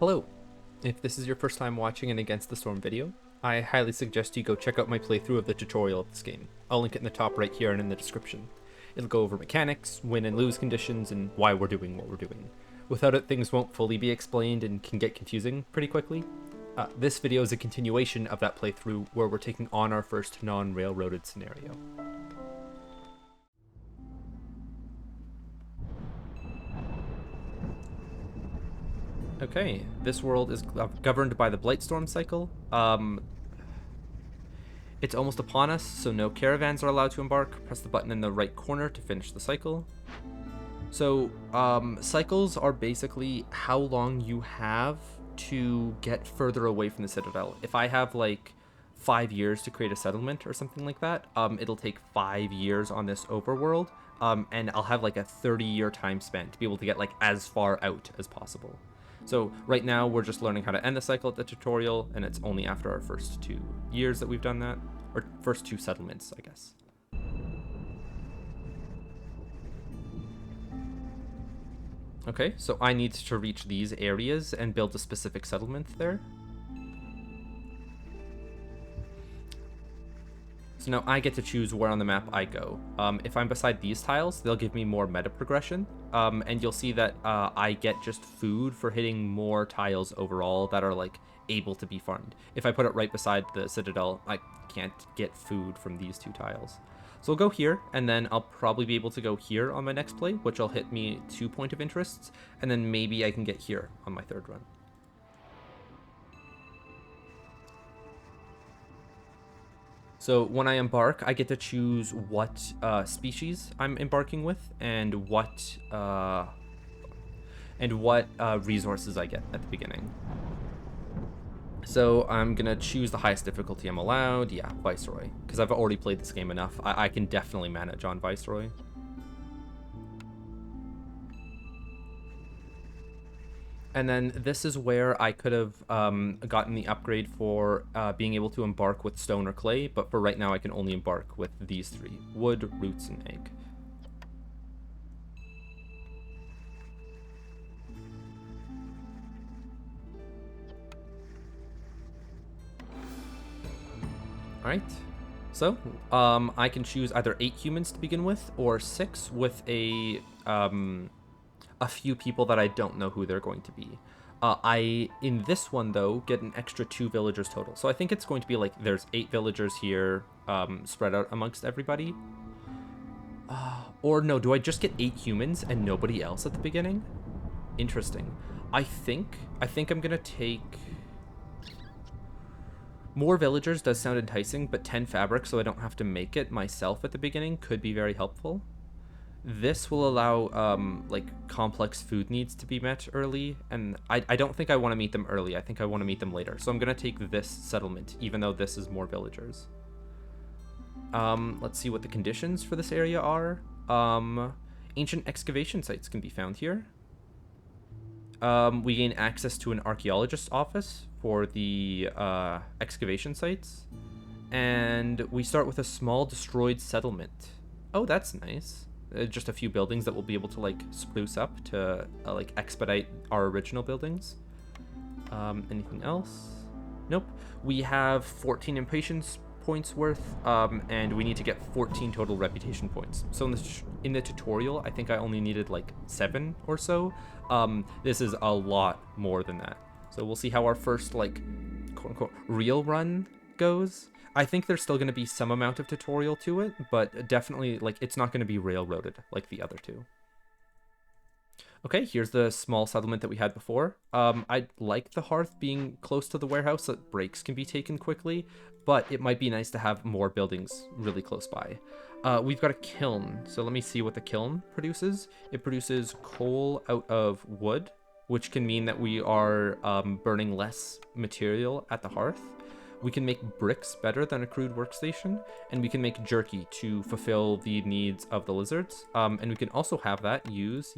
Hello! If this is your first time watching an Against the Storm video, I highly suggest you go check out my playthrough of the tutorial of this game. I'll link it in the top right here and in the description. It'll go over mechanics, win and lose conditions, and why we're doing what we're doing. Without it, things won't fully be explained and can get confusing pretty quickly. This video is a continuation of that playthrough where we're taking on our first non-railroaded scenario. Okay, this world is governed by the Blightstorm cycle. It's almost upon us, so no caravans are allowed to embark. Press the button in the right corner to finish the cycle. So, cycles are basically how long you have to get further away from the Citadel. If I have, like, 5 years to create a settlement or something like that, it'll take 5 years on this overworld, and I'll have, like, a 30-year time span to be able to get, like, as far out as possible. So right now we're just learning how to end the cycle at the tutorial, and it's only after our first 2 years that we've done that, or first 2 settlements, I guess. Okay, so I need to reach these areas and build a specific settlement there. So now I get to choose where on the map I go. If I'm beside these tiles, they'll give me more meta progression, and you'll see that I get just food for hitting more tiles overall that are like able to be farmed. If I put it right beside the Citadel, I can't get food from these 2 tiles. So I'll go here, and then I'll probably be able to go here on my next play, which will hit me 2 point of interests, and then maybe I can get here on my 3rd run. So when I embark, I get to choose what species I'm embarking with and what resources I get at the beginning. So I'm gonna choose the highest difficulty I'm allowed. Yeah, Viceroy, because I've already played this game enough. I can definitely manage on Viceroy. And then this is where I could have gotten the upgrade for being able to embark with stone or clay, but for right now I can only embark with these 3: wood, roots, and egg. Alright, so I can choose either 8 humans to begin with, or 6 with a few people that I don't know who they're going to be. In this one, though, get an extra 2 villagers total. So I think it's going to be like there's 8 villagers here spread out amongst everybody. Or no, do I just get 8 humans and nobody else at the beginning? Interesting. I think I'm going to take... More villagers does sound enticing, but 10 fabric so I don't have to make it myself at the beginning could be very helpful. This will allow, like, complex food needs to be met early, and I don't think I want to meet them early. I think I want to meet them later. So I'm going to take this settlement, even though this is more villagers. Let's see what the conditions for this area are. Ancient excavation sites can be found here. We gain access to an archaeologist's office for the excavation sites. And we start with a small destroyed settlement. Oh, that's nice. Just a few buildings that we'll be able to like spruce up to like expedite our original buildings. Anything else? Nope. We have 14 impatience points worth, and we need to get 14 total reputation points. So in the tutorial, I think I only needed like 7 or so. This is a lot more than that. So we'll see how our first like quote unquote real run goes. I think there's still going to be some amount of tutorial to it, but definitely, like, it's not going to be railroaded like the other 2. Okay, here's the small settlement that we had before. I like the hearth being close to the warehouse so that breaks can be taken quickly, but it might be nice to have more buildings really close by. We've got a kiln, so let me see what the kiln produces. It produces coal out of wood, which can mean that we are burning less material at the hearth. We can make bricks better than a crude workstation, and we can make jerky to fulfill the needs of the lizards. And we can also have that use,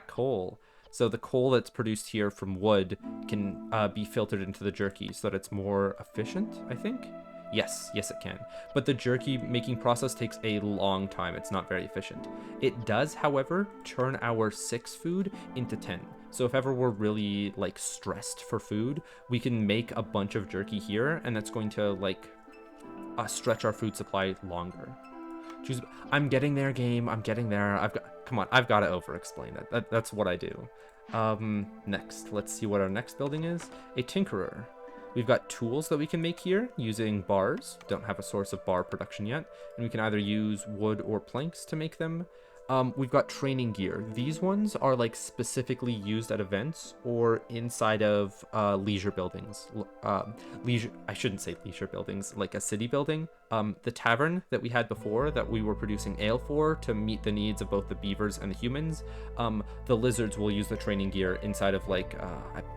coal. So the coal that's produced here from wood can be filtered into the jerky so that it's more efficient, I think. Yes, yes it can. But the jerky making process takes a long time. It's not very efficient. It does, however, turn our 6 food into 10. So if ever we're really like stressed for food, we can make a bunch of jerky here, and that's going to like stretch our food supply longer. Choose. I'm getting there, game. I'm getting there. Come on. I've got to over-explain that. That's what I do. Next, let's see what our next building is. A tinkerer. We've got tools that we can make here using bars. Don't have a source of bar production yet, and we can either use wood or planks to make them. We've got training gear. These ones are like specifically used at events or inside of leisure buildings. I shouldn't say leisure buildings, like a city building. The tavern that we had before that we were producing ale for to meet the needs of both the beavers and the humans. The lizards will use the training gear inside of like,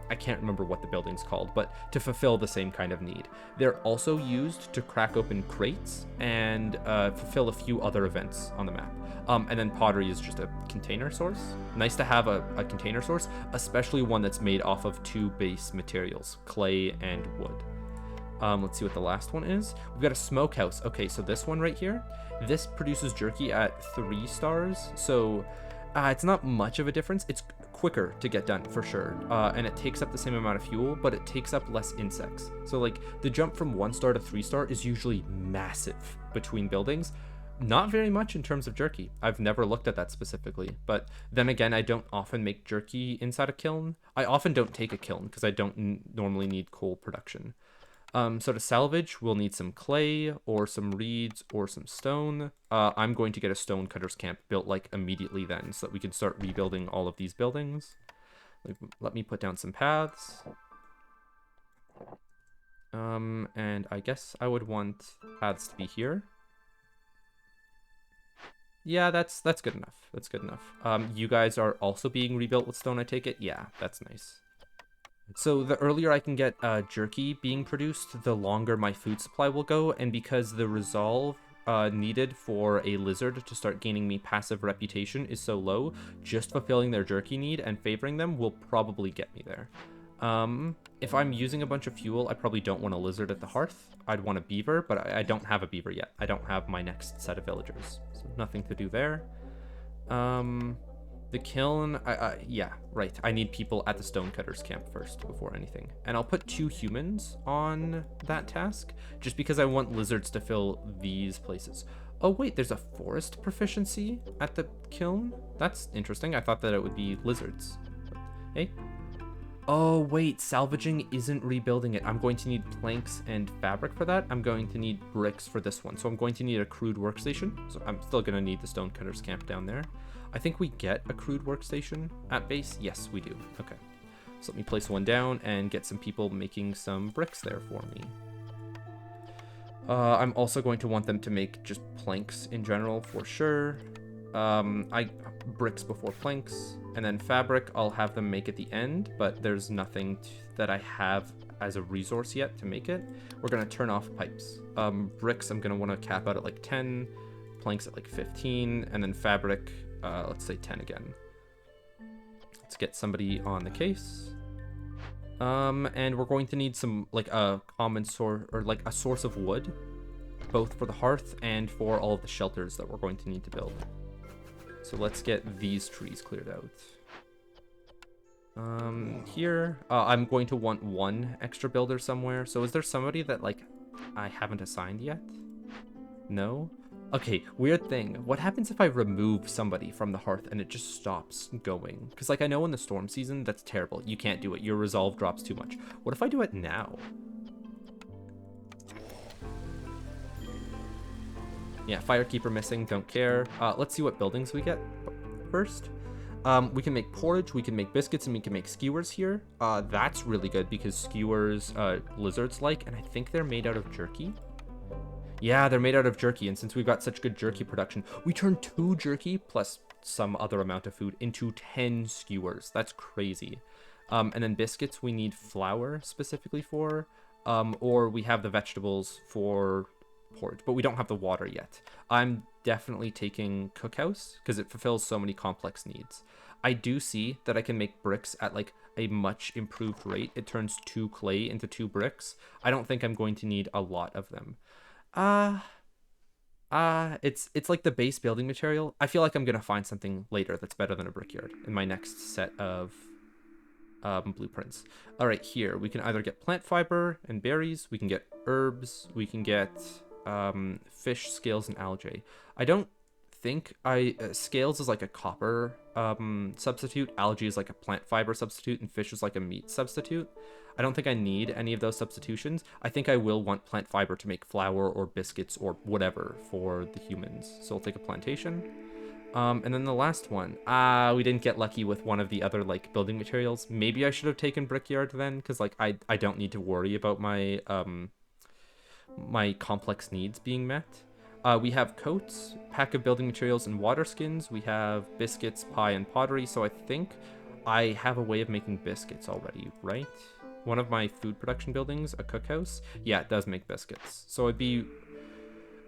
I can't remember what the building's called, but to fulfill the same kind of need. They're also used to crack open crates and fulfill a few other events on the map. And then pottery is just a container source. Nice to have a container source, especially one that's made off of 2 base materials, clay and wood. Let's see what the last one is. We've got a smokehouse. Okay, so this one right here, this produces jerky at 3 stars. So it's not much of a difference. It's quicker to get done for sure. And it takes up the same amount of fuel, but it takes up less insects. So like the jump from 1 star to 3 star is usually massive between buildings. Not very much in terms of jerky. I've never looked at that specifically, but then again, I don't often make jerky inside a kiln. I often don't take a kiln because I don't normally need coal production. So to salvage, we'll need some clay or some reeds or some stone. I'm going to get a stone cutter's camp built like immediately then so that we can start rebuilding all of these buildings. Let me put down some paths. And I guess I would want paths to be here. Yeah, that's good enough. That's good enough. You guys are also being rebuilt with stone, I take it? Yeah, that's nice. So the earlier I can get jerky being produced, the longer my food supply will go, and because the resolve needed for a lizard to start gaining me passive reputation is so low, just fulfilling their jerky need and favoring them will probably get me there. If I'm using a bunch of fuel, I probably don't want a lizard at the hearth. I'd want a beaver, but I don't have a beaver yet. I don't have my next set of villagers, so nothing to do there. The kiln, yeah, right. I need people at the stonecutter's camp first before anything. And I'll put 2 humans on that task, just because I want lizards to fill these places. Oh wait, there's a forest proficiency at the kiln? That's interesting. I thought that it would be lizards. Hey? Oh wait, salvaging isn't rebuilding it. I'm going to need planks and fabric for that. I'm going to need bricks for this one. So I'm going to need a crude workstation. So I'm still going to need the stonecutter's camp down there. I think we get a crude workstation at base. Yes, we do. Okay. So let me place one down and get some people making some bricks there for me. I'm also going to want them to make just planks in general for sure. Bricks before planks, and then fabric I'll have them make at the end, but there's nothing that I have as a resource yet to make it. We're gonna turn off pipes. Bricks I'm gonna want to cap out at like 10, planks at like 15, and then fabric, let's say 10 again. Let's get somebody on the case. And we're going to need some like a common source or like a source of wood, both for the hearth and for all of the shelters that we're going to need to build. So let's get these trees cleared out. Here, I'm going to want 1 extra builder somewhere. So is there somebody that like I haven't assigned yet? No? Okay, weird thing. What happens if I remove somebody from the hearth and it just stops going? Because like I know in the storm season, that's terrible. You can't do it. Your resolve drops too much. What if I do it now? Yeah, firekeeper missing, don't care. Let's see what buildings we get first. We can make porridge, we can make biscuits, and we can make skewers here. That's really good because skewers lizards like, and I think they're made out of jerky. Yeah, they're made out of jerky, and since we've got such good jerky production, we turn 2 jerky plus some other amount of food into 10 skewers. That's crazy. And then biscuits we need flour specifically for, or we have the vegetables for porridge, but we don't have the water yet. I'm definitely taking cookhouse because it fulfills so many complex needs. I do see that I can make bricks at like a much improved rate. It turns 2 clay into 2 bricks. I don't think I'm going to need a lot of them. Uh it's like the base building material. I feel like I'm gonna find something later that's better than a brickyard in my next set of blueprints. All right, here we can either get plant fiber and berries, we can get herbs, we can get fish, scales, and algae. I don't think scales is like a copper substitute, algae is like a plant fiber substitute, and fish is like a meat substitute. I don't think I need any of those substitutions. I think I will want plant fiber to make flour or biscuits or whatever for the humans. So I'll take a plantation. And then the last one. We didn't get lucky with one of the other like building materials. Maybe I should have taken brickyard then, because like I don't need to worry about my my complex needs being met. We have coats, pack of building materials, and water skins. We have biscuits, pie, and pottery. So I think I have a way of making biscuits already, right? One of my food production buildings, a cookhouse, yeah, it does make biscuits. So I'd be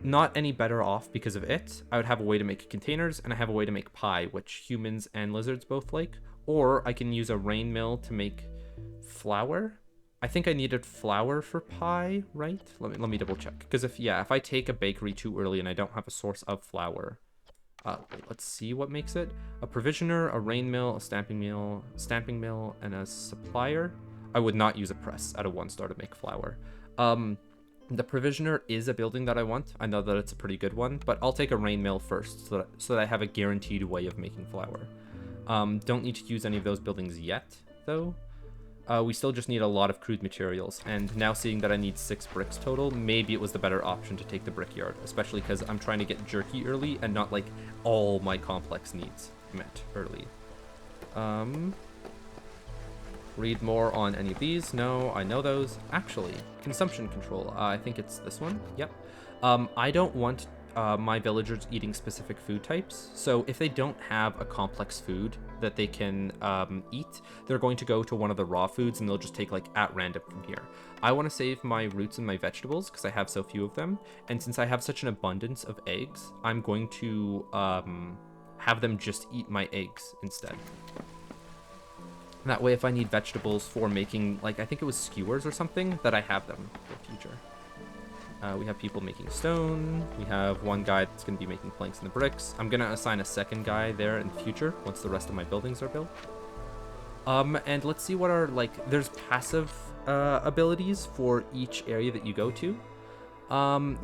not any better off because of it. I would have a way to make containers, and I have a way to make pie, which humans and lizards both like. Or I can use a rain mill to make flour. I think I needed flour for pie, right? Let me double check. Because if I take a bakery too early and I don't have a source of flour, let's see what makes it. A provisioner, a rain mill, a stamping mill, and a supplier. I would not use a press at a 1-star to make flour. The provisioner is a building that I want. I know that it's a pretty good one, but I'll take a rain mill first so that I have a guaranteed way of making flour. Don't need to use any of those buildings yet, though. We still just need a lot of crude materials, and now seeing that I need 6 bricks total, maybe it was the better option to take the brickyard, especially because I'm trying to get jerky early and not like all my complex needs met early. Read more on any of these? No, I know those. Actually, consumption control. I think it's this one. Yep. I don't want my villagers eating specific food types. So if they don't have a complex food that they can eat, they're going to go to one of the raw foods and they'll just take like at random from here. I want to save my roots and my vegetables because I have so few of them. And since I have such an abundance of eggs, I'm going to have them just eat my eggs instead. That way, if I need vegetables for making, like, I think it was skewers or something, that I have them for the future. We have people making stone. We have one guy that's going to be making planks and the bricks. I'm going to assign a second guy there in the future once the rest of my buildings are built. And let's see what are, like, there's passive abilities for each area that you go to.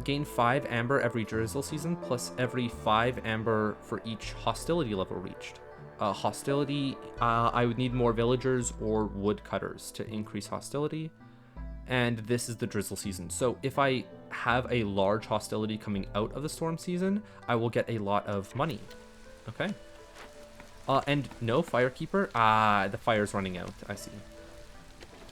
Gain 5 amber every drizzle season, plus every 5 amber for each hostility level reached. Hostility, I would need more villagers or woodcutters to increase hostility. And this is the drizzle season. So if I have a large hostility coming out of the storm season, I will get a lot of money. Okay. And no firekeeper. The fire's running out. I see.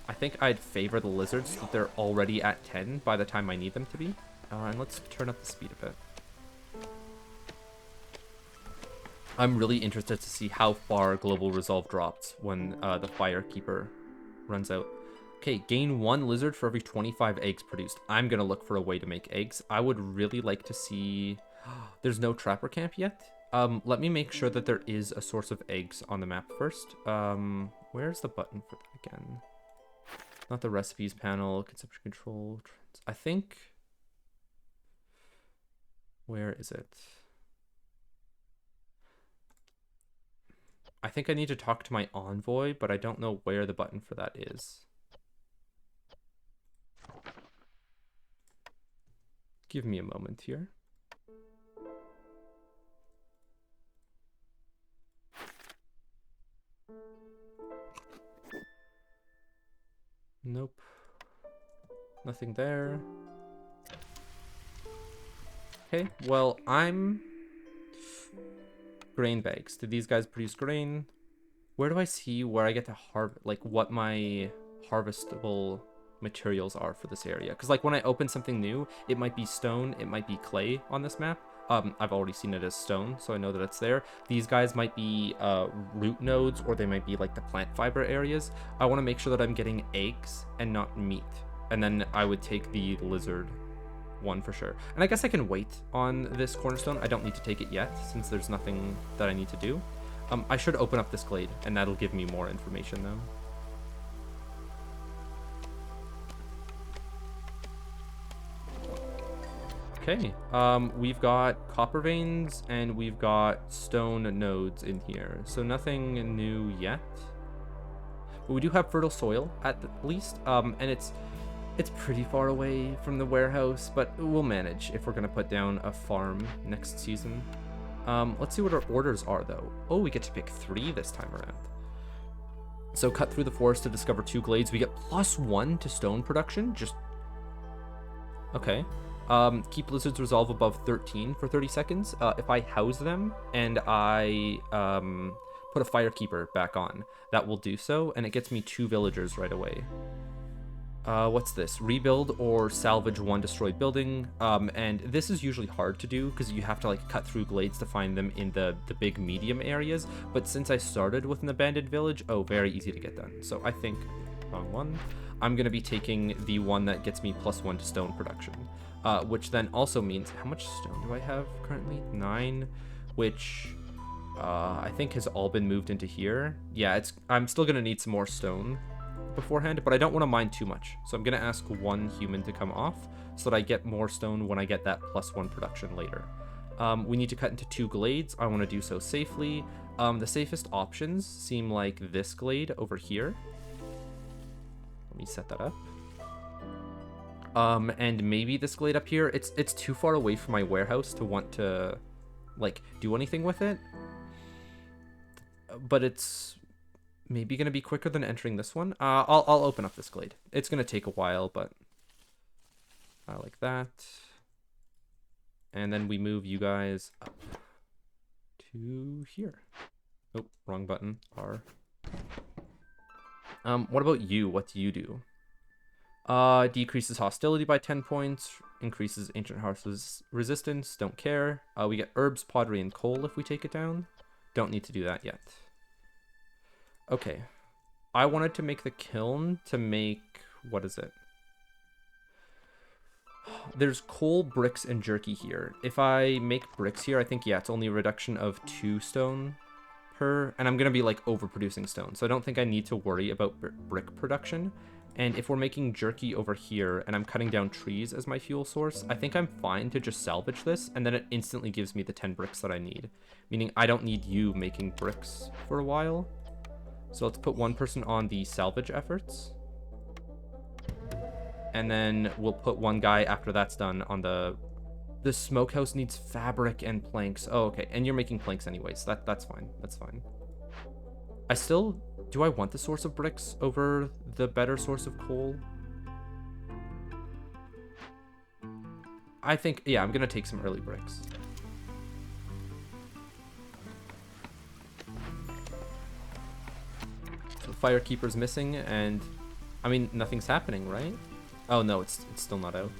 I think I'd favor the lizards so that they're already at 10 by the time I need them to be. And let's turn up the speed a bit. I'm really interested to see how far global resolve drops when the firekeeper runs out. Okay, gain 1 lizard for every 25 eggs produced. I'm gonna look for a way to make eggs. I would really like to see... There's no trapper camp yet? Let me make sure that there is a source of eggs on the map first. Where's the button for that again? Not the recipes panel, consumption control. I think... Where is it? I think I need to talk to my envoy, but I don't know where the button for that is. Give me a moment here. Nope. Nothing there. Okay, well, I'm... Grain bags. Do these guys produce grain? Where do I see where I get to harvest, like what my harvestable materials are for this area? Because like when I open something new, it might be stone, it might be clay on this map. I've already seen it as stone, so I know that it's there. These guys might be root nodes, or they might be like the plant fiber areas. I want to make sure that I'm getting eggs and not meat. And then I would take the lizard one for sure. And I guess I can wait on this cornerstone. I don't need to take it yet since there's nothing that I need to do. I should open up this glade, and that'll give me more information, though. Okay, we've got copper veins, and we've got stone nodes in here, so nothing new yet. But we do have fertile soil, at least, and it's pretty far away from the warehouse, but we'll manage if we're going to put down a farm next season. Let's see what our orders are, though. Oh, we get to pick 3 this time around. So cut through the forest to discover 2 glades. We get +1 to stone production. Just... Okay. Keep lizards resolve above 13 for 30 seconds. If I house them and I put a firekeeper back on, that will do so, and it gets me 2 villagers right away. What's this? Rebuild or salvage 1 destroyed building. And this is usually hard to do because you have to like cut through glades to find them in the big medium areas. But since I started with an abandoned village, oh, very easy to get done. So I think, wrong one, I'm going to be taking the one that gets me +1 to stone production. Which then also means, how much stone do I have currently? 9, which I think has all been moved into here. Yeah, I'm still going to need some more stone beforehand, but I don't want to mine too much, so I'm gonna ask 1 human to come off so that I get more stone when I get that +1 production later. We need to cut into 2 glades. I want to do so safely. The safest options seem like this glade over here. Let me set that up. And maybe this glade up here. It's too far away from my warehouse to want to like do anything with it, but it's maybe gonna be quicker than entering this one. I'll open up this glade. It's gonna take a while, but like that. And then we move you guys up to here. Oh, wrong button. R. What about you? What do you do? Decreases hostility by 10 points. Increases ancient hearth resistance. Don't care. We get herbs, pottery, and coal if we take it down. Don't need to do that yet. Okay, I wanted to make the kiln to make, what is it? There's coal, bricks, and jerky here. If I make bricks here, I think, yeah, it's only a reduction of 2 stone per, and I'm going to be, like, overproducing stone, so I don't think I need to worry about brick production. And if we're making jerky over here, and I'm cutting down trees as my fuel source, I think I'm fine to just salvage this, and then it instantly gives me the 10 bricks that I need. Meaning I don't need you making bricks for a while. So let's put 1 person on the salvage efforts. And then we'll put 1 guy after that's done on the smokehouse needs fabric and planks. Oh, okay. And you're making planks anyways. That's fine. That's fine. Do I want the source of bricks over the better source of coal? I think, yeah, I'm going to take some early bricks. Firekeeper's missing, and I mean nothing's happening, right? Oh no, it's still not out.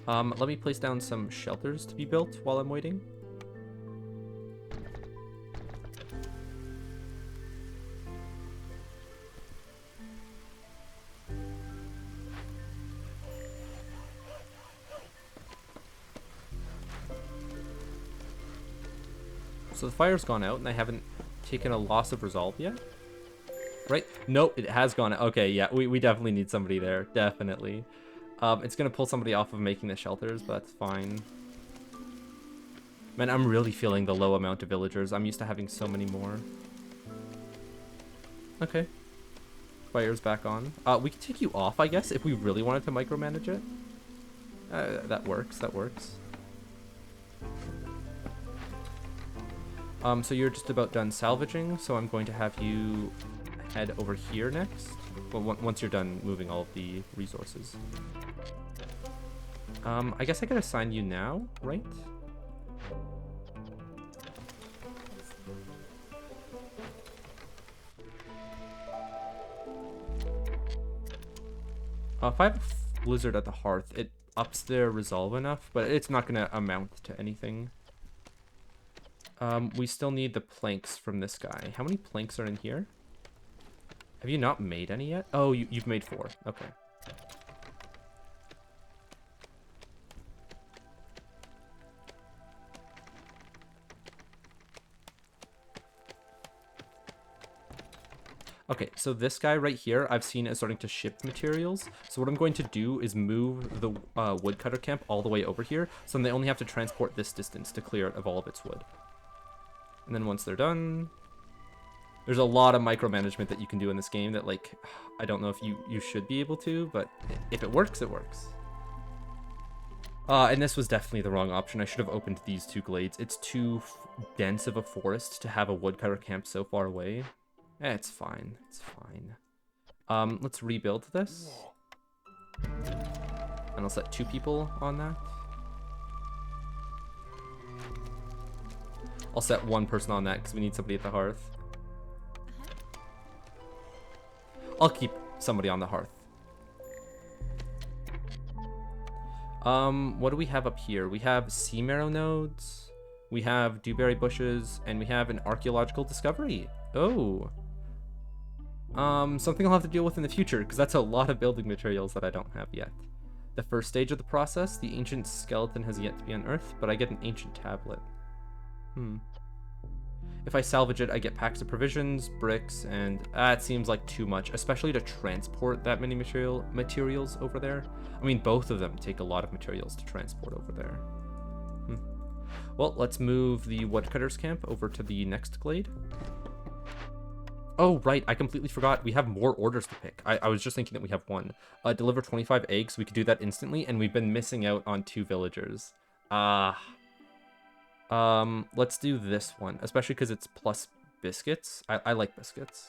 Let me place down some shelters to be built while I'm waiting. So the fire's gone out, and I haven't taken a loss of resolve yet. Right? Nope, it has gone out. Okay, yeah, we definitely need somebody there. Definitely. It's going to pull somebody off of making the shelters, but that's fine. Man, I'm really feeling the low amount of villagers. I'm used to having so many more. Okay. Fire's back on. We can take you off, I guess, if we really wanted to micromanage it. That works, that works. So you're just about done salvaging, so I'm going to have you head over here next. Well, once you're done moving all of the resources. I guess I could assign you now, right? If I have a blizzard at the hearth, it ups their resolve enough, but it's not going to amount to anything. We still need the planks from this guy. How many planks are in here? Have you not made any yet? Oh, you've made 4. Okay. Okay, so this guy right here, I've seen is starting to ship materials. So what I'm going to do is move the woodcutter camp all the way over here, so then they only have to transport this distance to clear it of all of its wood. And then once they're done, there's a lot of micromanagement that you can do in this game that, like, I don't know if you should be able to, but if it works, it works. And this was definitely the wrong option. I should have opened these 2 glades. It's too dense of a forest to have a woodcutter camp so far away. It's fine. It's fine. Let's rebuild this. And I'll set 2 people on that. I'll set 1 person on that because we need somebody at the hearth. I'll keep somebody on the hearth. What do we have up here? We have sea marrow nodes, we have dewberry bushes, and we have an archaeological discovery. Oh. Something I'll have to deal with in the future, because that's a lot of building materials that I don't have yet. The first stage of the process, the ancient skeleton has yet to be unearthed, but I get an ancient tablet. If I salvage it, I get packs of provisions, bricks, and it seems like too much, especially to transport that many materials over there. I mean, both of them take a lot of materials to transport over there. Well, let's move the woodcutter's camp over to the next glade. Oh, right, I completely forgot. We have more orders to pick. I was just thinking that we have 1. Deliver 25 eggs. We could do that instantly, and we've been missing out on 2 villagers. Let's do this one, especially because it's plus biscuits. I like biscuits.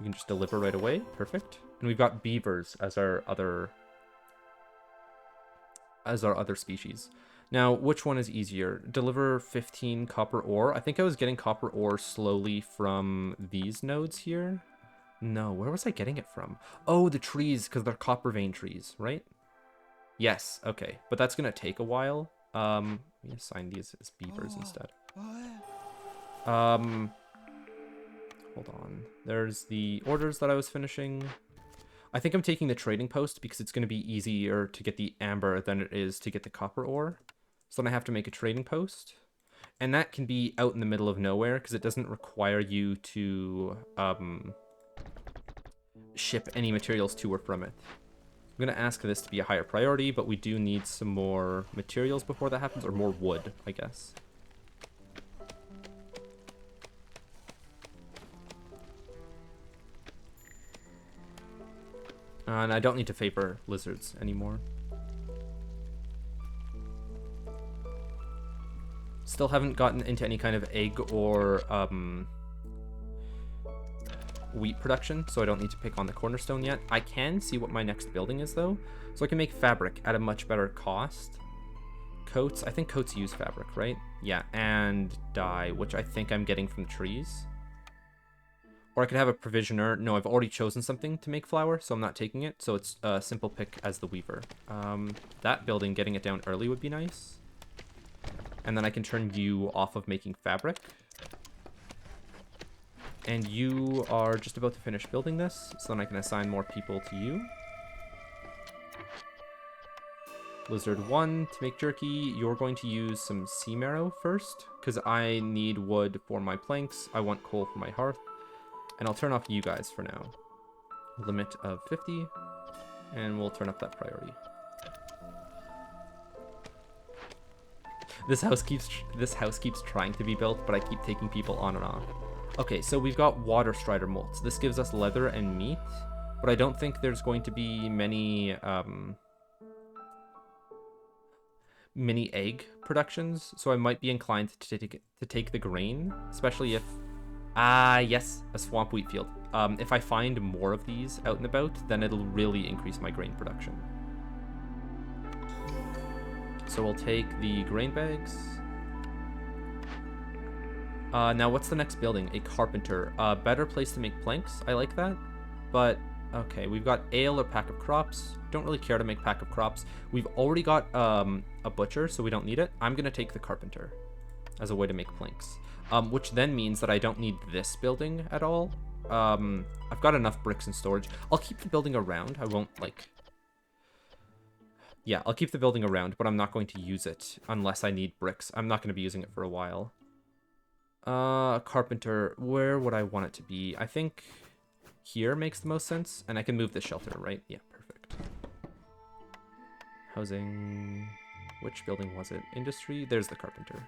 We can just deliver right away. Perfect. And we've got beavers as our other species. Now, which one is easier? Deliver 15 copper ore. I think I was getting copper ore slowly from these nodes here. No, where was I getting it from? Oh, the trees, because they're copper vein trees, right? Yes, okay. But that's going to take a while. Let me assign these as beavers instead. Hold on. There's the orders that I was finishing. I think I'm taking the trading post because it's going to be easier to get the amber than it is to get the copper ore. So then I have to make a trading post. And that can be out in the middle of nowhere because it doesn't require you to ship any materials to or from it. I'm going to ask this to be a higher priority, but we do need some more materials before that happens, or more wood, I guess. And I don't need to favor lizards anymore. Still haven't gotten into any kind of egg or wheat production, so I don't need to pick on the cornerstone yet. I can see what my next building is, though. So I can make fabric at a much better cost. Coats, I think coats use fabric, right? Yeah, and dye, which I think I'm getting from the trees. Or I could have a provisioner. No, I've already chosen something to make flour, so I'm not taking it. So it's a simple pick as the weaver. That building, getting it down early would be nice. And then I can turn you off of making fabric. And you are just about to finish building this, so then I can assign more people to you. Lizard 1 to make jerky. You're going to use some sea marrow first, because I need wood for my planks. I want coal for my hearth. And I'll turn off you guys for now. Limit of 50. And we'll turn up that priority. This house keeps trying to be built, but I keep taking people on and off. Okay, so we've got water strider molts. This gives us leather and meat, but I don't think there's going to be many mini egg productions, so I might be inclined to take the grain, especially if yes, a swamp wheat field. If I find more of these out and about, then it'll really increase my grain production. So we'll take the grain bags. Now what's the next building? A carpenter. Better place to make planks. I like that. But, okay, we've got ale or pack of crops. Don't really care to make pack of crops. We've already got a butcher, so we don't need it. I'm going to take the carpenter. as a way to make planks. Which then means that I don't need this building at all. I've got enough bricks in storage. I'll keep the building around. I won't, like... Yeah, I'll keep the building around, but I'm not going to use it unless I need bricks. I'm not going to be using it for a while. Carpenter, where would I want it to be? I think here makes the most sense, and I can move the shelter, right? Yeah, perfect. Housing... Which building was it? Industry? There's the carpenter.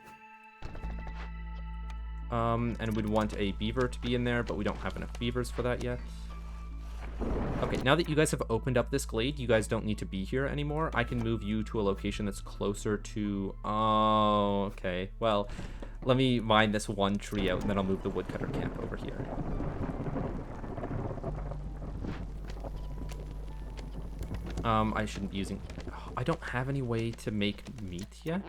And we'd want a beaver to be in there, but we don't have enough beavers for that yet. Okay, now that you guys have opened up this glade, you guys don't need to be here anymore. I can move you to a location that's closer to... Oh, okay. Well, let me mine this one tree out, and then I'll move the woodcutter camp over here. I shouldn't be using... Oh, I don't have any way to make meat yet.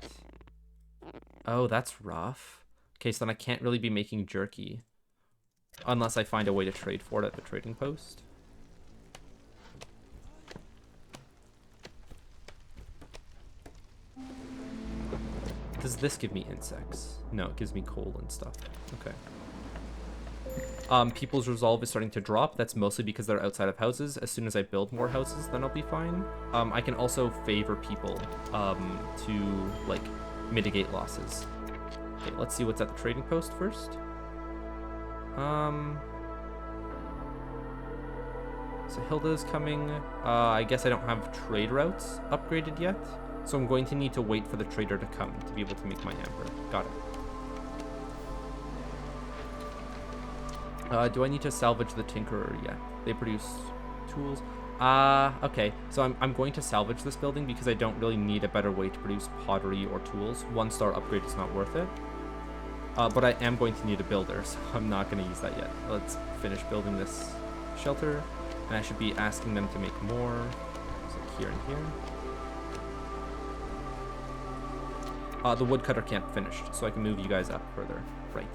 Oh, that's rough. Okay, so then I can't really be making jerky. Unless I find a way to trade for it at the trading post. Does this give me insects? No, it gives me coal and stuff. Okay. People's resolve is starting to drop. That's mostly because they're outside of houses. As soon as I build more houses, then I'll be fine. I can also favor people to, like, mitigate losses. Okay, let's see what's at the trading post first. Sahilda's coming. I guess I don't have trade routes upgraded yet. So I'm going to need to wait for the trader to come to be able to make my amber. Got it. Do I need to salvage the tinkerer yet? They produce tools. Okay. So I'm going to salvage this building because I don't really need a better way to produce pottery or tools. 1-star upgrade is not worth it. But I am going to need a builder, so I'm not going to use that yet. Let's finish building this shelter. And I should be asking them to make more. So here and here. The woodcutter camp finished, so I can move you guys up further. Right.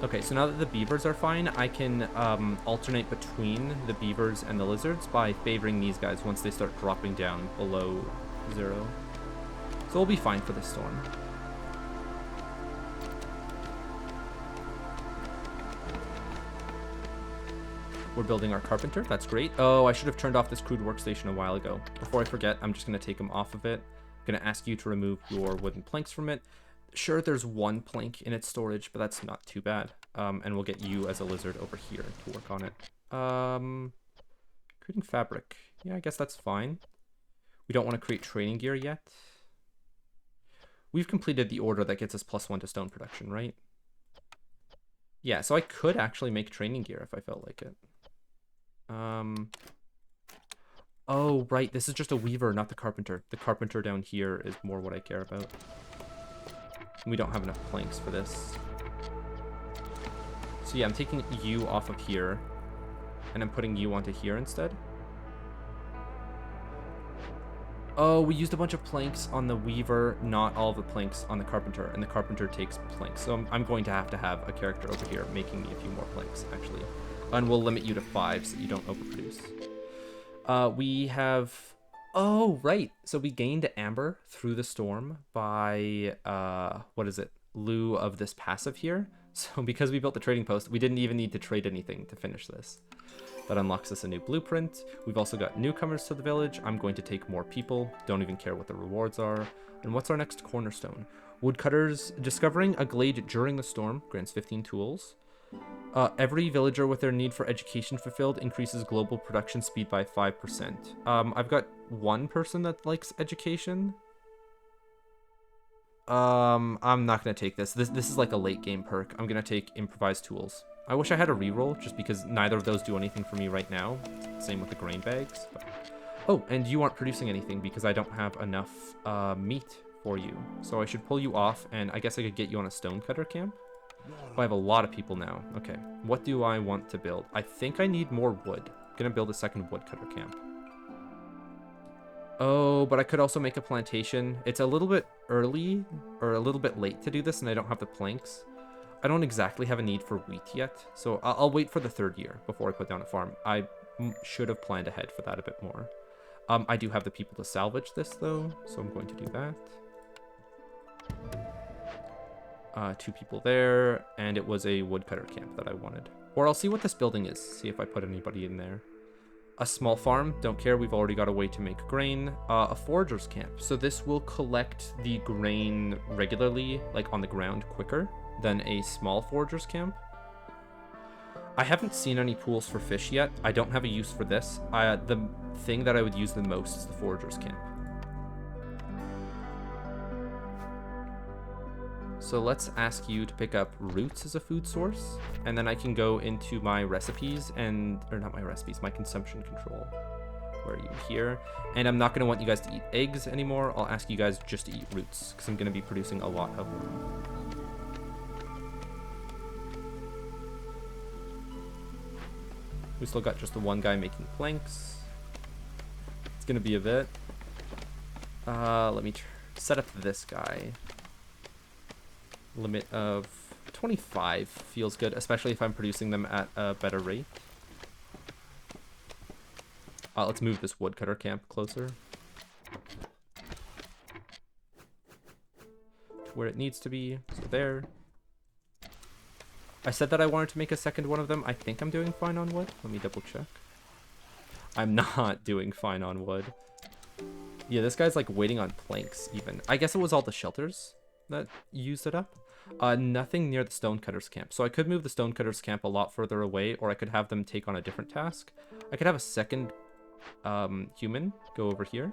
Okay, so now that the beavers are fine, I can alternate between the beavers and the lizards by favoring these guys once they start dropping down below 0. So we'll be fine for this storm. We're building our carpenter. That's great. Oh, I should have turned off this crude workstation a while ago. Before I forget, I'm just going to take him off of it. I'm going to ask you to remove your wooden planks from it. Sure, there's one plank in its storage, but that's not too bad. And we'll get you as a lizard over here to work on it. Creating fabric. Yeah, I guess that's fine. We don't want to create training gear yet. We've completed the order that gets us +1 to stone production, right? Yeah, so I could actually make training gear if I felt like it. Oh, right. This is just a weaver, not the carpenter. The carpenter down here is more what I care about. We don't have enough planks for this. So yeah, I'm taking you off of here. And I'm putting you onto here instead. Oh, we used a bunch of planks on the weaver, not all of the planks on the carpenter. And the carpenter takes planks. So I'm going to have a character over here making me a few more planks, actually. And we'll limit you to 5 so that you don't overproduce. We have... Oh, right. So we gained amber through the storm by, what is it? Lieu of this passive here. So because we built the trading post, we didn't even need to trade anything to finish this. That unlocks us a new blueprint. We've also got newcomers to the village. I'm going to take more people. Don't even care what the rewards are. And what's our next cornerstone? Woodcutters. Discovering a glade during the storm grants 15 tools. Every villager with their need for education fulfilled increases global production speed by 5%. I've got one person that likes education. I'm not going to take this. This is like a late game perk. I'm going to take improvised tools. I wish I had a reroll just because neither of those do anything for me right now. Same with the grain bags. But... Oh, and you aren't producing anything because I don't have enough meat for you. So I should pull you off, and I guess I could get you on a stonecutter camp. Oh, I have a lot of people now. Okay, what do I want to build? I think I need more wood. I'm gonna build a second woodcutter camp. Oh, but I could also make a plantation. It's a little bit early, or a little bit late to do this, and I don't have the planks. I don't exactly have a need for wheat yet, so I'll wait for the 3rd year before I put down a farm. I should have planned ahead for that a bit more. I do have the people to salvage this, though, so I'm going to do that. 2 people there, and it was a woodcutter camp that I wanted. Or I'll see what this building is, see if I put anybody in there. A small farm, don't care, we've already got a way to make grain. A forager's camp, so this will collect the grain regularly, like on the ground, quicker than a small forager's camp. I haven't seen any pools for fish yet. I don't have a use for this. The thing that I would use the most is the forager's camp. So let's ask you to pick up roots as a food source, and then I can go into my recipes or not my recipes, my consumption control. Where are you? Here. And I'm not going to want you guys to eat eggs anymore. I'll ask you guys just to eat roots, because I'm going to be producing a lot of them. We still got just the one guy making planks. It's going to be a bit. Let me set up this guy. Limit of 25 feels good, especially if I'm producing them at a better rate. Let's move this woodcutter camp closer to where it needs to be. So there. I said that I wanted to make a second one of them. I think I'm doing fine on wood. Let me double check. I'm not doing fine on wood. Yeah, this guy's like waiting on planks even. I guess it was all the shelters that used it up. Nothing near the stonecutters camp. So I could move the stonecutters camp a lot further away, or I could have them take on a different task. I could have a second human go over here.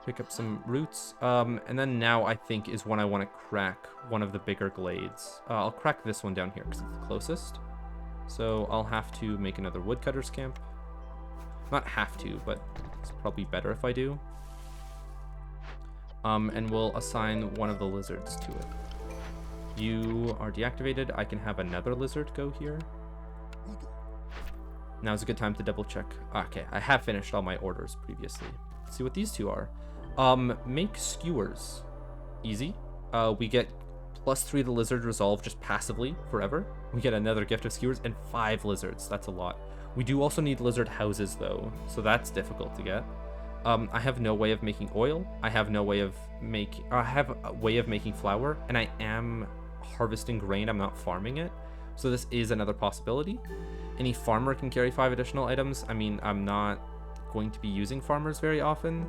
Pick up some roots. And then now I think is when I want to crack one of the bigger glades. I'll crack this one down here because it's the closest. So I'll have to make another woodcutters camp. Not have to, but it's probably better if I do. And we'll assign one of the lizards to it. You are deactivated. I can have another lizard go here. Now's a good time to double check. Okay, I have finished all my orders previously. Let's see what these two are. Make skewers. Easy. We get +3 the lizard resolve just passively forever. We get another gift of skewers and 5 lizards. That's a lot. We do also need lizard houses though, so that's difficult to get. I have no way of making oil. I have no way of I have a way of making flour, and I am harvesting grain. I'm not farming it. So this is another possibility. Any farmer can carry 5 additional items. I mean, I'm not going to be using farmers very often.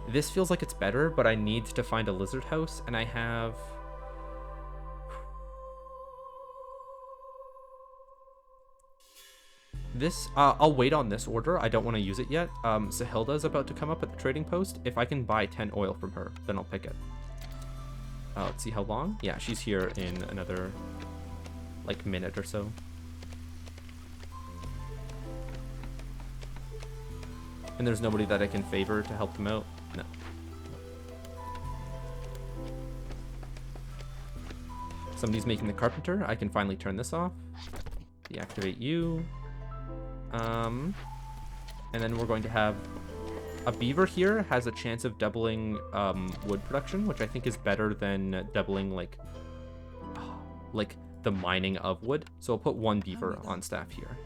This feels like it's better, but I need to find a lizard house, and I have... This, I'll wait on this order. I don't want to use it yet. Sahilda is about to come up at the trading post. If I can buy 10 oil from her, then I'll pick it. Let's see how long. Yeah, she's here in another, like, minute or so. And there's nobody that I can favor to help them out. No. Somebody's making the carpenter. I can finally turn this off. Deactivate you. And then we're going to have a beaver here has a chance of doubling wood production, which I think is better than doubling like the mining of wood. So I'll put 1 beaver on staff here.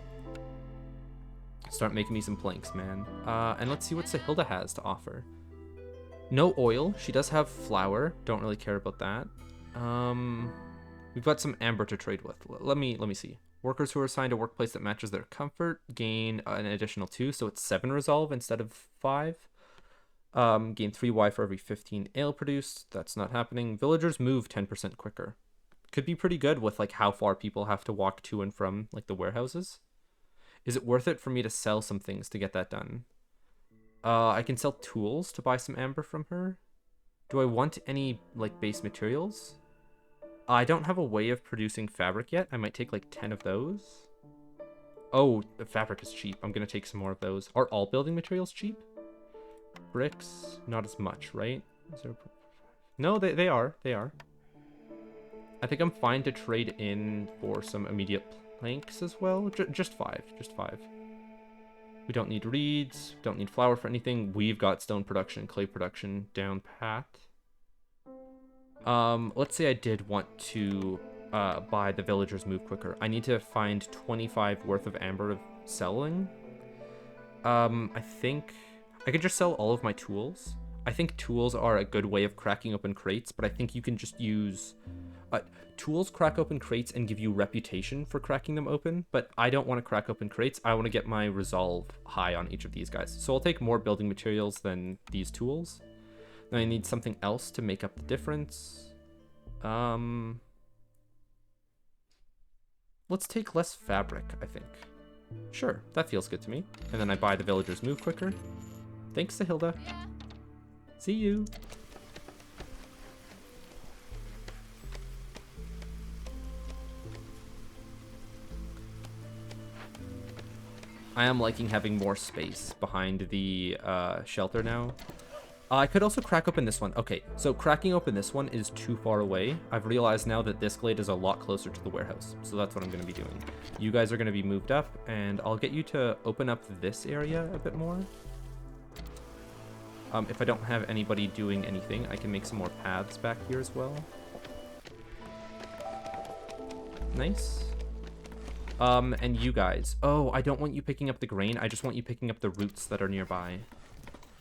Start making me some planks, man. And let's see what Sahilda has to offer. No oil. She does have flour. Don't really care about that. We've got some amber to trade with. Let me see. Workers who are assigned a workplace that matches their comfort gain an additional 2, so it's 7 resolve instead of 5. Gain 3 Y for every 15 ale produced. That's not happening. Villagers move 10% quicker. Could be pretty good with like how far people have to walk to and from like the warehouses. Is it worth it for me to sell some things to get that done? I can sell tools to buy some amber from her. Do I want any like base materials? I don't have a way of producing fabric yet. I might take like 10 of those. Oh, the fabric is cheap. I'm going to take some more of those. Are all building materials cheap? Bricks, not as much, right? No, they are. They are. I think I'm fine to trade in for some immediate planks as well. Just 5. Just 5. We don't need reeds. Don't need flour for anything. We've got stone production, clay production down pat. Let's say I did want to buy the villagers move quicker. I need to find 25 worth of amber selling. I think I could just sell all of my tools. I think tools are a good way of cracking open crates, but I think you can just use... tools crack open crates and give you reputation for cracking them open, but I don't want to crack open crates. I want to get my resolve high on each of these guys. So I'll take more building materials than these tools. Then I need something else to make up the difference. Let's take less fabric, I think. Sure, that feels good to me. And then I buy the villagers move quicker. Thanks, Sahilda. See you. I am liking having more space behind the shelter now. I could also crack open this one. Okay, so cracking open this one is too far away. I've realized now that this glade is a lot closer to the warehouse. So that's what I'm going to be doing. You guys are going to be moved up, and I'll get you to open up this area a bit more. If I don't have anybody doing anything, I can make some more paths back here as well. Nice. And you guys. Oh, I don't want you picking up the grain. I just want you picking up the roots that are nearby.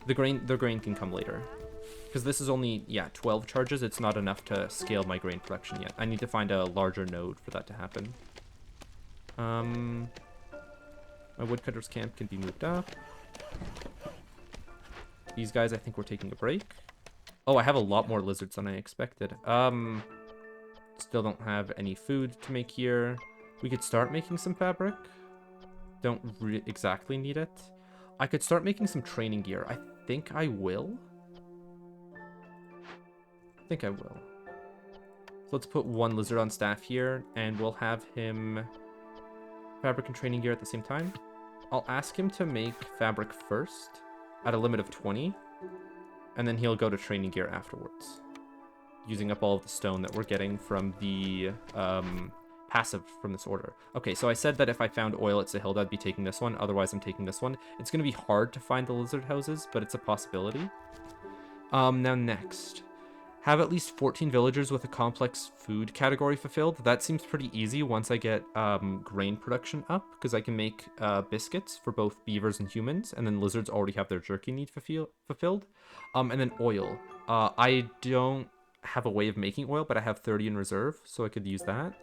The grain can come later. Because this is only, yeah, 12 charges. It's not enough to scale my grain production yet. I need to find a larger node for that to happen. My woodcutter's camp can be moved up. These guys, I think we're taking a break. Oh, I have a lot more lizards than I expected. Still don't have any food to make here. We could start making some fabric. Don't exactly need it. I could start making some training gear. I think I will. So let's put one lizard on staff here, and we'll have him fabric and training gear at the same time. I'll ask him to make fabric first at a limit of 20, and then he'll go to training gear afterwards, using up all of the stone that we're getting from the passive from this order. Okay, so I said that if I found oil at Sahilda, I'd be taking this one. Otherwise, I'm taking this one. It's going to be hard to find the lizard houses, but it's a possibility. Now next. Have at least 14 villagers with a complex food category fulfilled. That seems pretty easy once I get grain production up, because I can make biscuits for both beavers and humans, and then lizards already have their jerky need fulfilled. And then oil. I don't have a way of making oil, but I have 30 in reserve, so I could use that.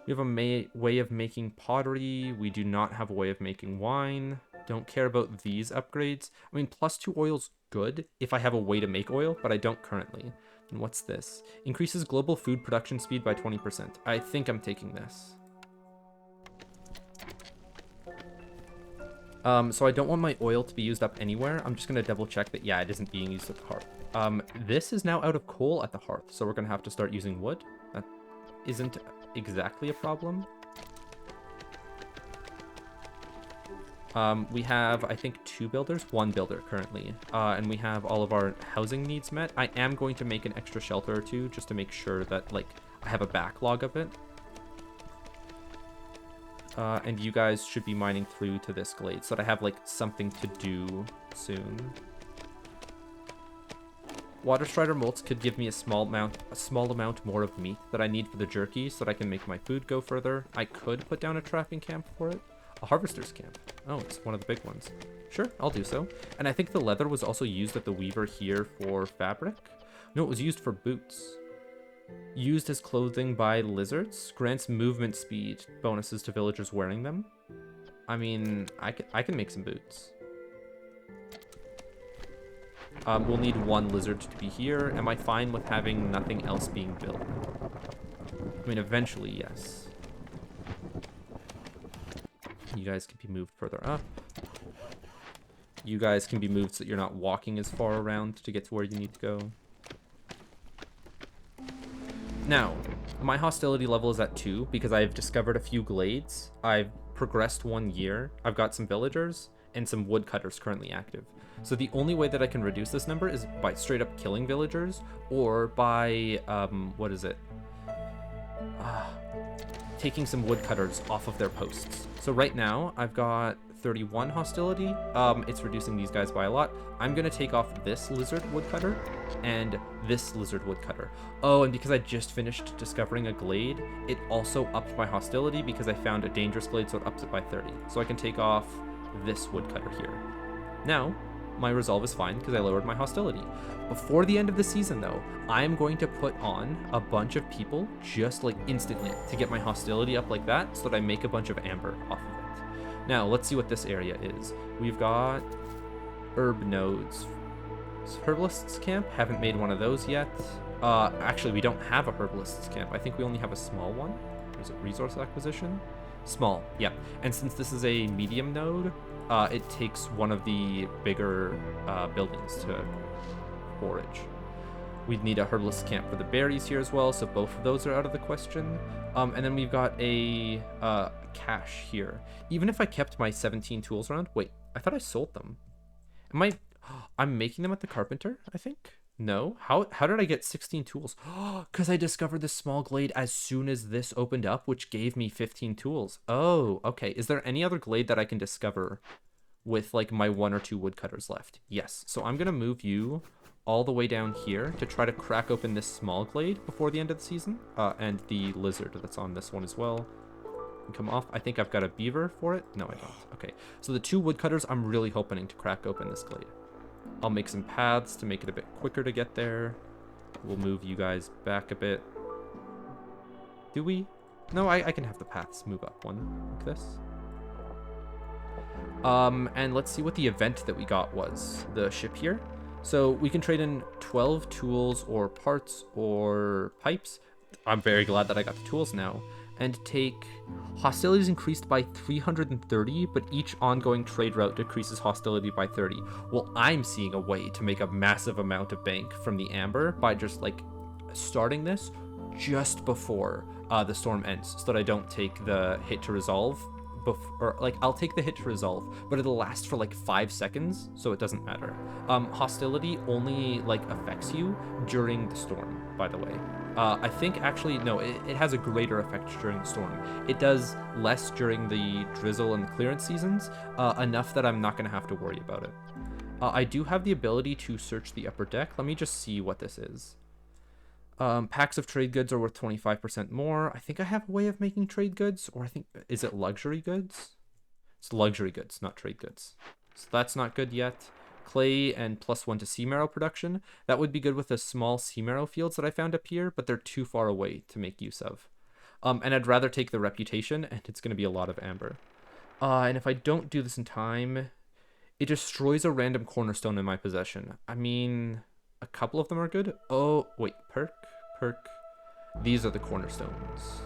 We have a way of making pottery. We do not have a way of making wine. Don't care about these upgrades. I mean, +2 oil's good if I have a way to make oil, but I don't currently. And what's this? Increases global food production speed by 20%. I think I'm taking this. So I don't want my oil to be used up anywhere. I'm just going to double check that, yeah, it isn't being used at the hearth. This is now out of coal at the hearth, so we're going to have to start using wood. That isn't exactly a problem. We have, I think, 2 builders, 1 builder currently, and we have all of our housing needs met. I am going to make an extra shelter or 2 just to make sure that, like, I have a backlog of it. And you guys should be mining through to this glade so that I have, like, something to do soon. Water Strider molts could give me a small amount more of meat that I need for the jerky so that I can make my food go further. I could put down a trapping camp for it. A harvester's camp. Oh, it's one of the big ones. Sure, I'll do so. And I think the leather was also used at the weaver here for fabric. No, it was used for boots. Used as clothing by lizards. Grants movement speed bonuses to villagers wearing them. I mean, I can make some boots. We'll need 1 lizard to be here. Am I fine with having nothing else being built? I mean, eventually, yes. You guys can be moved further up. You guys can be moved so that you're not walking as far around to get to where you need to go. Now, my hostility level is at 2 because I've discovered a few glades. I've progressed 1 year. I've got some villagers and some woodcutters currently active. So the only way that I can reduce this number is by straight up killing villagers or by, what is it? Taking some woodcutters off of their posts. So right now I've got 31 hostility. It's reducing these guys by a lot. I'm gonna take off this lizard woodcutter and this lizard woodcutter. Oh, and because I just finished discovering a glade, it also upped my hostility because I found a dangerous glade, so it ups it by 30. So I can take off this woodcutter here. Now, my resolve is fine because I lowered my hostility. Before the end of the season, though, I'm going to put on a bunch of people just like instantly to get my hostility up like that so that I make a bunch of amber off of it. Now, let's see what this area is. We've got herb nodes. Herbalist's camp, haven't made one of those yet. Actually, we don't have a herbalist's camp. I think we only have a small one. Or is it resource acquisition? Small, yeah. And since this is a medium node, it takes one of the bigger buildings to forage. We'd need a herbalist camp for the berries here as well, so both of those are out of the question. And then we've got a cache here. Even if I kept my 17 tools around, wait, I thought I sold them. I'm making them at the carpenter, I think? No? How did I get 16 tools? Because I discovered this small glade as soon as this opened up, which gave me 15 tools. Oh, okay. Is there any other glade that I can discover with like my 1 or 2 woodcutters left? Yes. So I'm going to move you all the way down here to try to crack open this small glade before the end of the season. And the lizard that's on this one as well. Come off. I think I've got a beaver for it. No, I don't. Okay. So the 2 woodcutters, I'm really hoping to crack open this glade. I'll make some paths to make it a bit quicker to get there. We'll move you guys back a bit. Do we? No, I can have the paths move up one like this. And let's see what the event that we got was. The ship here. So we can trade in 12 tools or parts or pipes. I'm very glad that I got the tools now. And take hostilities increased by 330, but each ongoing trade route decreases hostility by 30. Well, I'm seeing a way to make a massive amount of bank from the amber by just like starting this just before the storm ends, so that I don't take the hit to resolve. Or like I'll take the hit to resolve, but it'll last for like 5 seconds, so it doesn't matter. Hostility only like affects you during the storm, by the way. I think actually, no, it has a greater effect during the storm. It does less during the drizzle and the clearance seasons, enough that I'm not going to have to worry about it. I do have the ability to search the upper deck. Let me just see what this is. Packs of trade goods are worth 25% more. I think I have a way of making trade goods, or I think, is it luxury goods? It's luxury goods, not trade goods. So that's not good yet. Clay and +1 to sea marrow production. That would be good with the small sea marrow fields that I found up here, but they're too far away to make use of. And I'd rather take the reputation, and it's going to be a lot of amber. And if I don't do this in time, it destroys a random cornerstone in my possession. I mean, a couple of them are good. Oh, wait, perk. These are the cornerstones.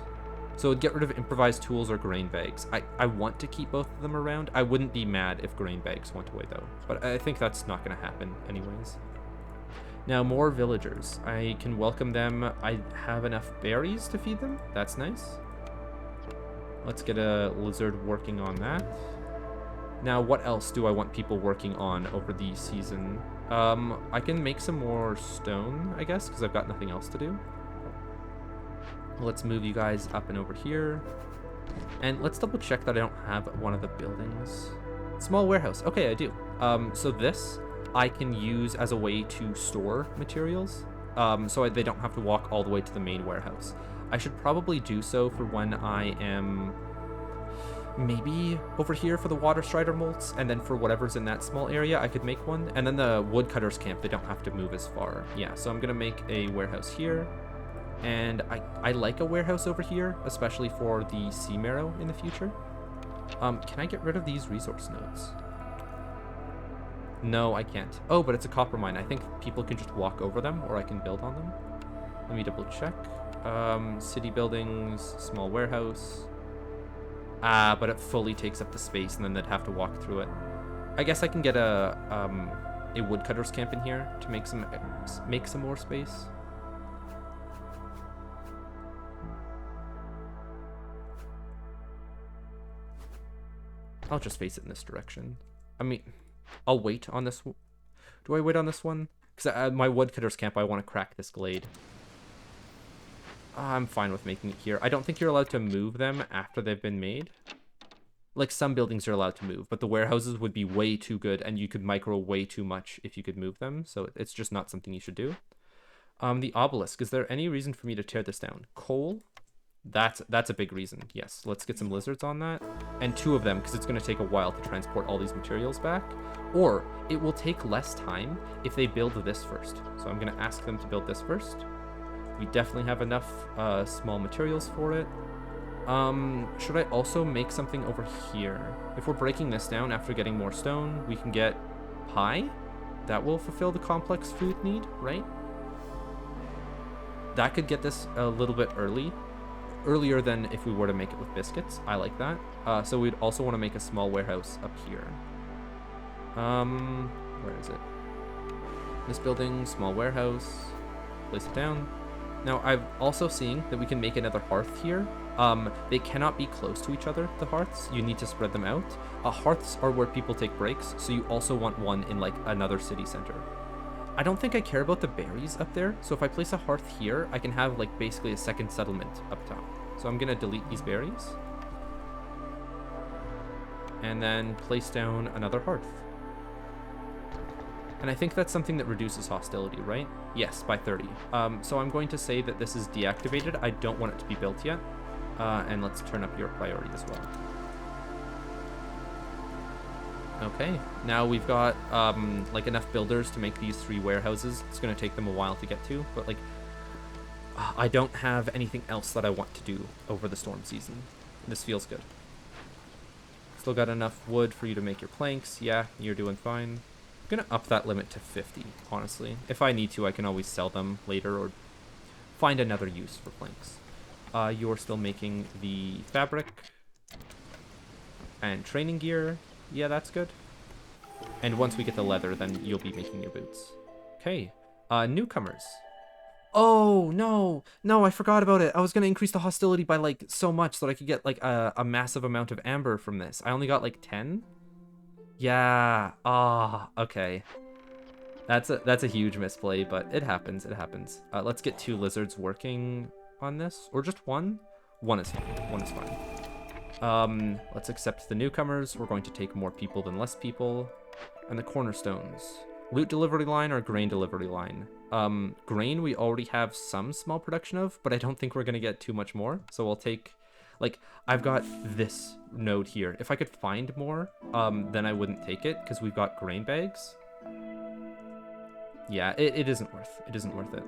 So get rid of improvised tools or grain bags. I want to keep both of them around. I wouldn't be mad if grain bags went away though, but I think that's not going to happen anyways. Now more villagers. I can welcome them. I have enough berries to feed them. That's nice. Let's get a lizard working on that. Now what else do I want people working on over the season? I can make some more stone, I guess, because I've got nothing else to do. Let's move you guys up and over here. And let's double check that I don't have one of the buildings. Small warehouse. Okay, I do. So this I can use as a way to store materials. So they don't have to walk all the way to the main warehouse. I should probably do so for when I am maybe over here for the water strider molts, and then for whatever's in that small area, I could make one. And then the woodcutters camp, they don't have to move as far. Yeah, so I'm gonna make a warehouse here. And I like a warehouse over here, especially for the sea marrow in the future. Can I get rid of these resource nodes? No, I can't. Oh, but it's a copper mine. I think people can just walk over them, or I can build on them. Let me double check. City buildings, small warehouse. But it fully takes up the space, and then they'd have to walk through it. I guess I can get a woodcutter's camp in here to make some more space. I'll just face it in this direction. I mean, I'll wait on this. Do I wait on this one? Because my woodcutter's camp, I want to crack this glade. I'm fine with making it here. I don't think you're allowed to move them after they've been made. like some buildings are allowed to move, but the warehouses would be way too good, and you could micro way too much if you could move them. So it's just not something you should do. The obelisk. Is there any reason for me to tear this down? Coal. That's a big reason. Yes, let's get some lizards on that, and 2 of them because it's going to take a while to transport all these materials back, or it will take less time if they build this first. So I'm going to ask them to build this first. We definitely have enough small materials for it. Should I also make something over here? If we're breaking this down after getting more stone, we can get pie. That will fulfill the complex food need, right? That could get this a little bit earlier than if we were to make it with biscuits. I like that. So we'd also want to make a small warehouse up here. Where is it? This building, small warehouse. Place it down. Now, I've also seen that we can make another hearth here. They cannot be close to each other, the hearths. You need to spread them out. Hearths are where people take breaks, so you also want one in, like, another city center. I don't think I care about the berries up there, so if I place a hearth here, I can have, like, basically a second settlement up top. So I'm going to delete these berries. And then place down another hearth. And I think that's something that reduces hostility, right? Yes, by 30. So I'm going to say that this is deactivated. I don't want it to be built yet. And let's turn up your priority as well. Okay, now we've got like enough builders to make these 3 warehouses. It's going to take them a while to get to, but like I don't have anything else that I want to do over the storm season. This feels good. Still got enough wood for you to make your planks. Yeah, you're doing fine. I'm gonna up that limit to 50, honestly. If I need to, I can always sell them later or find another use for planks. You're still making the fabric and training gear. Yeah, that's good. And once we get the leather, then you'll be making your boots. Okay, newcomers. Oh, no, I forgot about it. I was gonna increase the hostility by like so much that I could get like a massive amount of amber from this. I only got like 10. Yeah. Okay. That's a huge misplay, but it happens. It happens. Let's get 2 lizards working on this, or just 1. 1 is fine. 1 is fine. Let's accept the newcomers. We're going to take more people than less people. And the cornerstones. Loot delivery line or grain delivery line? Grain we already have some small production of, but I don't think we're gonna get too much more. So we'll take. Like, I've got this node here. If I could find more, then I wouldn't take it, because we've got grain bags. Yeah, it isn't worth it.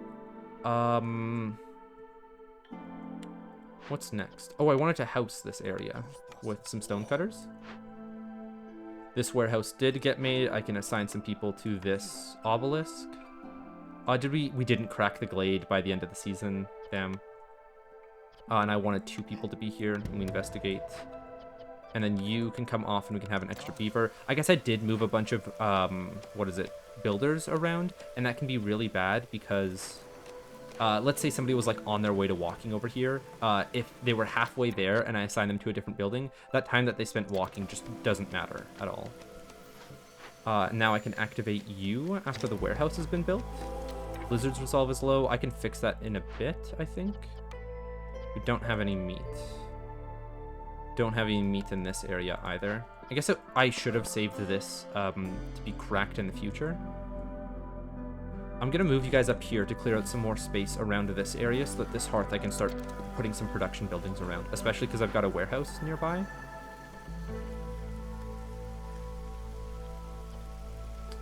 What's next? Oh, I wanted to house this area with some stone cutters. This warehouse did get made. I can assign some people to this obelisk. We didn't crack the glade by the end of the season. Damn. And I wanted 2 people to be here, and we investigate. And then you can come off, and we can have an extra beaver. I guess I did move a bunch of, builders around, and that can be really bad because, let's say somebody was, like, on their way to walking over here. If they were halfway there and I assigned them to a different building, that time that they spent walking just doesn't matter at all. Now I can activate you after the warehouse has been built. Blizzard's resolve is low. I can fix that in a bit, I think. We don't have any meat. Don't have any meat in this area either. I guess I should have saved this to be cracked in the future. I'm going to move you guys up here to clear out some more space around this area so that this hearth I can start putting some production buildings around, especially because I've got a warehouse nearby.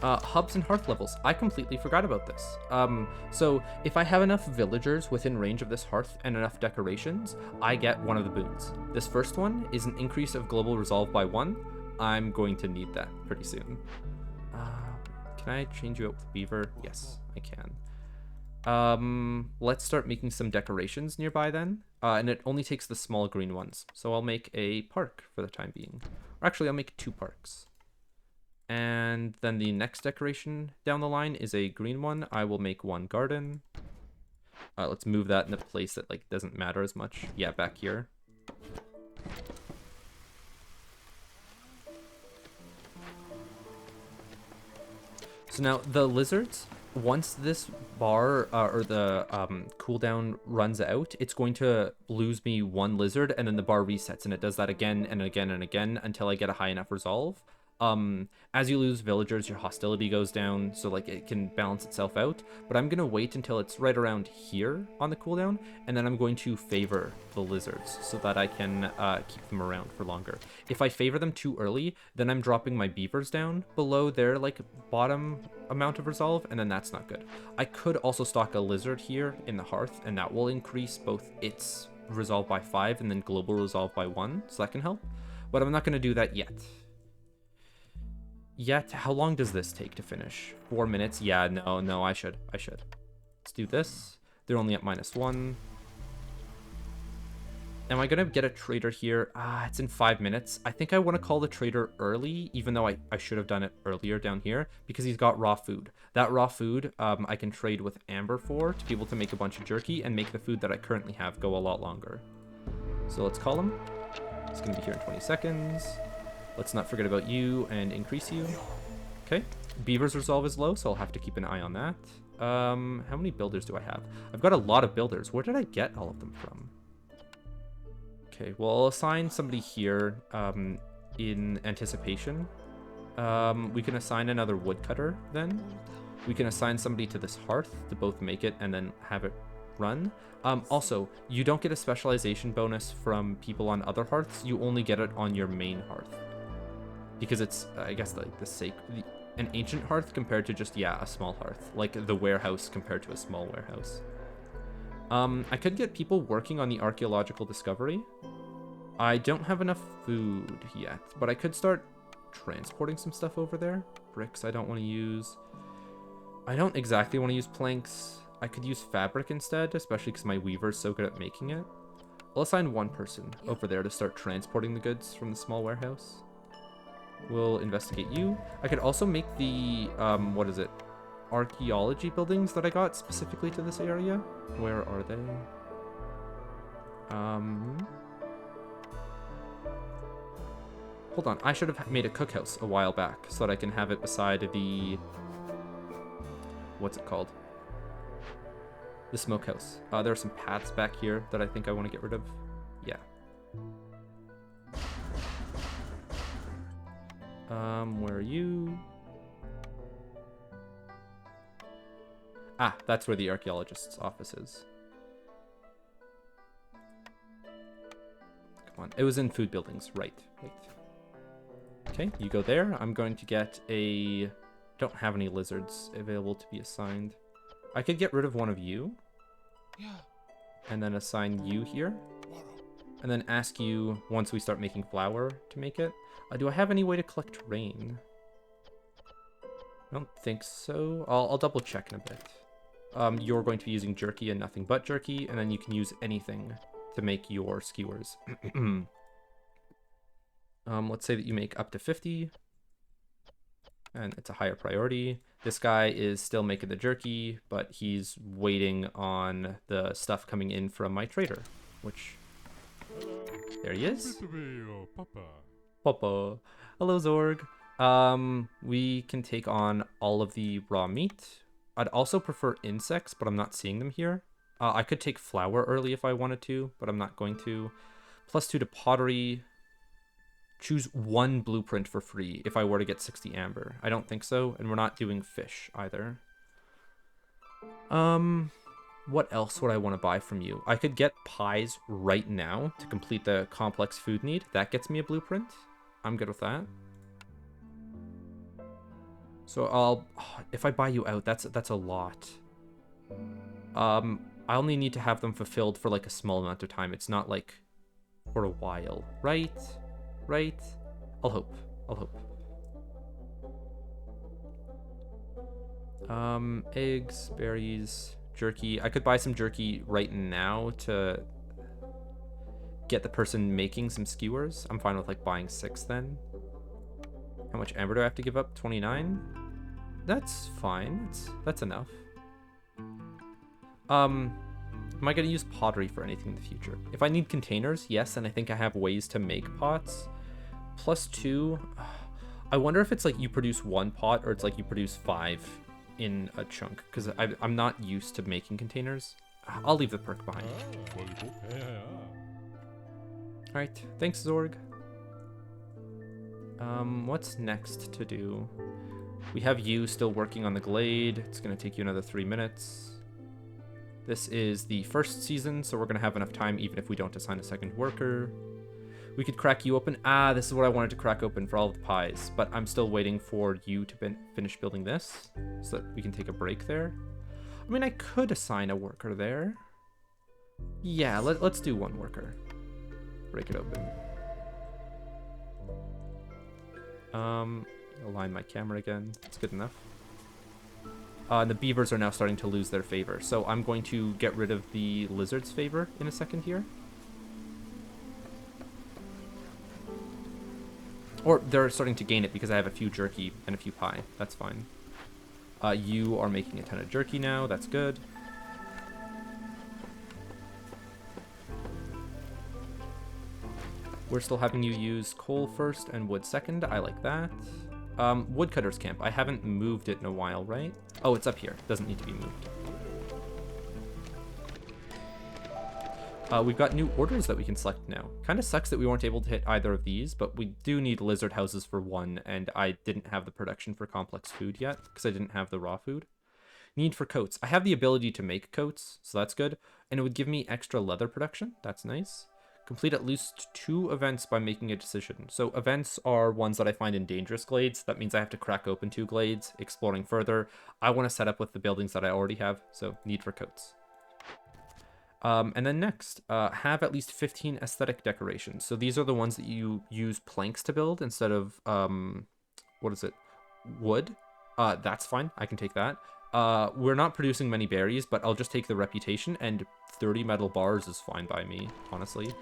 Hubs and hearth levels. I completely forgot about this. So if I have enough villagers within range of this hearth and enough decorations, I get one of the boons. This first one is an increase of global resolve by 1. I'm going to need that pretty soon. Can I change you out with beaver? Yes, I can. Let's start making some decorations nearby then. And it only takes the small green ones. So I'll make a park for the time being. Or actually, I'll make 2 parks. And then the next decoration down the line is a green one. I will make 1 garden. Let's move that in a place that like doesn't matter as much. Yeah, back here. So now the lizards, once this bar or the cooldown runs out, it's going to lose me one lizard, and then the bar resets, and it does that again and again and again until I get a high enough resolve. As you lose villagers, your hostility goes down, so like it can balance itself out. But I'm gonna wait until it's right around here on the cooldown, and then I'm going to favor the lizards so that I can keep them around for longer. If I favor them too early, then I'm dropping my beavers down below their like bottom amount of resolve, and then that's not good. I could also stock a lizard here in the hearth, and that will increase both its resolve by 5 and then global resolve by 1, so that can help. But I'm not gonna do that yet. How long does this take to finish? 4 minutes? Yeah, no, I should. Let's do this. They're only at -1. Am I gonna get a trader here? It's in 5 minutes. I think I want to call the trader early, even though I should have done it earlier down here, because he's got raw food. That raw food, I can trade with Amber for to be able to make a bunch of jerky and make the food that I currently have go a lot longer. So let's call him. He's gonna be here in 20 seconds. Let's not forget about you and increase you. Okay. Beaver's resolve is low, so I'll have to keep an eye on that. How many builders do I have? I've got a lot of builders. Where did I get all of them from? Okay, well, I'll assign somebody here in anticipation. We can assign another woodcutter then. We can assign somebody to this hearth to both make it and then have it run. Also, you don't get a specialization bonus from people on other hearths. You only get it on your main hearth. Because it's, I guess, like an ancient hearth compared to just, a small hearth. Like the warehouse compared to a small warehouse. I could get people working on the archaeological discovery. I don't have enough food yet, but I could start transporting some stuff over there. Bricks I don't want to use. I don't exactly want to use planks. I could use fabric instead, especially because my weaver's so good at making it. I'll assign one person over there to start transporting the goods from the small warehouse. We'll investigate you. I could also make the, archaeology buildings that I got specifically to this area. Where are they? Hold on, I should have made a cookhouse a while back so that I can have it beside the, what's it called? The smokehouse. There are some paths back here that I think I want to get rid of. Yeah. Where are you? That's where the archaeologist's office is. Come on, it was in food buildings, right. Okay, you go there. I'm going to get a... Don't have any lizards available to be assigned. I could get rid of one of you. And then assign you here. And then ask you, once we start making flour, to make it. Do I have any way to collect rain? I don't think so. I'll double check in a bit. You're going to be using jerky and nothing but jerky, and then you can use anything to make your skewers. Let's say that you make up to 50, and it's a higher priority. This guy is still making the jerky, but he's waiting on the stuff coming in from my trader, which... There he is. Papa. Hello, Zhorg. We can take on all of the raw meat. I'd also prefer insects, but I'm not seeing them here. I could take flour early if I wanted to, but I'm not going to. +2 to pottery. Choose one blueprint for free if I were to get 60 amber. I don't think so, and we're not doing fish either. What else would I want to buy from you? I could get pies right now to complete the complex food need. That gets me a blueprint. I'm good with that. So if I buy you out, that's a lot. I only need to have them fulfilled for like a small amount of time. It's not like for a while, right? I'll hope. Eggs, berries, jerky. I could buy some jerky right now to get the person making some skewers. I'm fine with like buying 6 then. How much amber do I have to give up? 29? That's fine. That's enough. Am I going to use pottery for anything in the future? If I need containers, yes, and I think I have ways to make pots. +2. I wonder if it's like you produce 1 pot or it's like you produce 5 in a chunk, because I'm not used to making containers. I'll leave the perk behind. Alright, thanks, Zhorg. What's next to do? We have you still working on the glade. It's going to take you another 3 minutes. This is the first season, so we're going to have enough time even if we don't assign a second worker. We could crack you open. This is what I wanted to crack open for all of the pies, but I'm still waiting for you to finish building this so that we can take a break there. I mean, I could assign a worker there. Yeah, let's do 1 worker. Break it open. Align my camera again. That's good enough. And the beavers are now starting to lose their favor, so I'm going to get rid of the lizard's favor in a second here. Or they're starting to gain it because I have a few jerky and a few pie. That's fine. You are making a ton of jerky now. That's good. We're still having you use coal first and wood second. I like that. Woodcutter's camp. I haven't moved it in a while, right? Oh, it's up here. Doesn't need to be moved. We've got new orders that we can select now. Kind of sucks that we weren't able to hit either of these, but we do need lizard houses for 1, and I didn't have the production for complex food yet, because I didn't have the raw food. Need for coats. I have the ability to make coats, so that's good. And it would give me extra leather production. That's nice. Complete at least 2 events by making a decision. So events are ones that I find in dangerous glades. That means I have to crack open 2 glades, exploring further. I want to set up with the buildings that I already have, so need for coats. And then next, have at least 15 aesthetic decorations. So these are the ones that you use planks to build instead of, what is it, wood? That's fine, I can take that. We're not producing many berries, but I'll just take the reputation, and 30 metal bars is fine by me, honestly.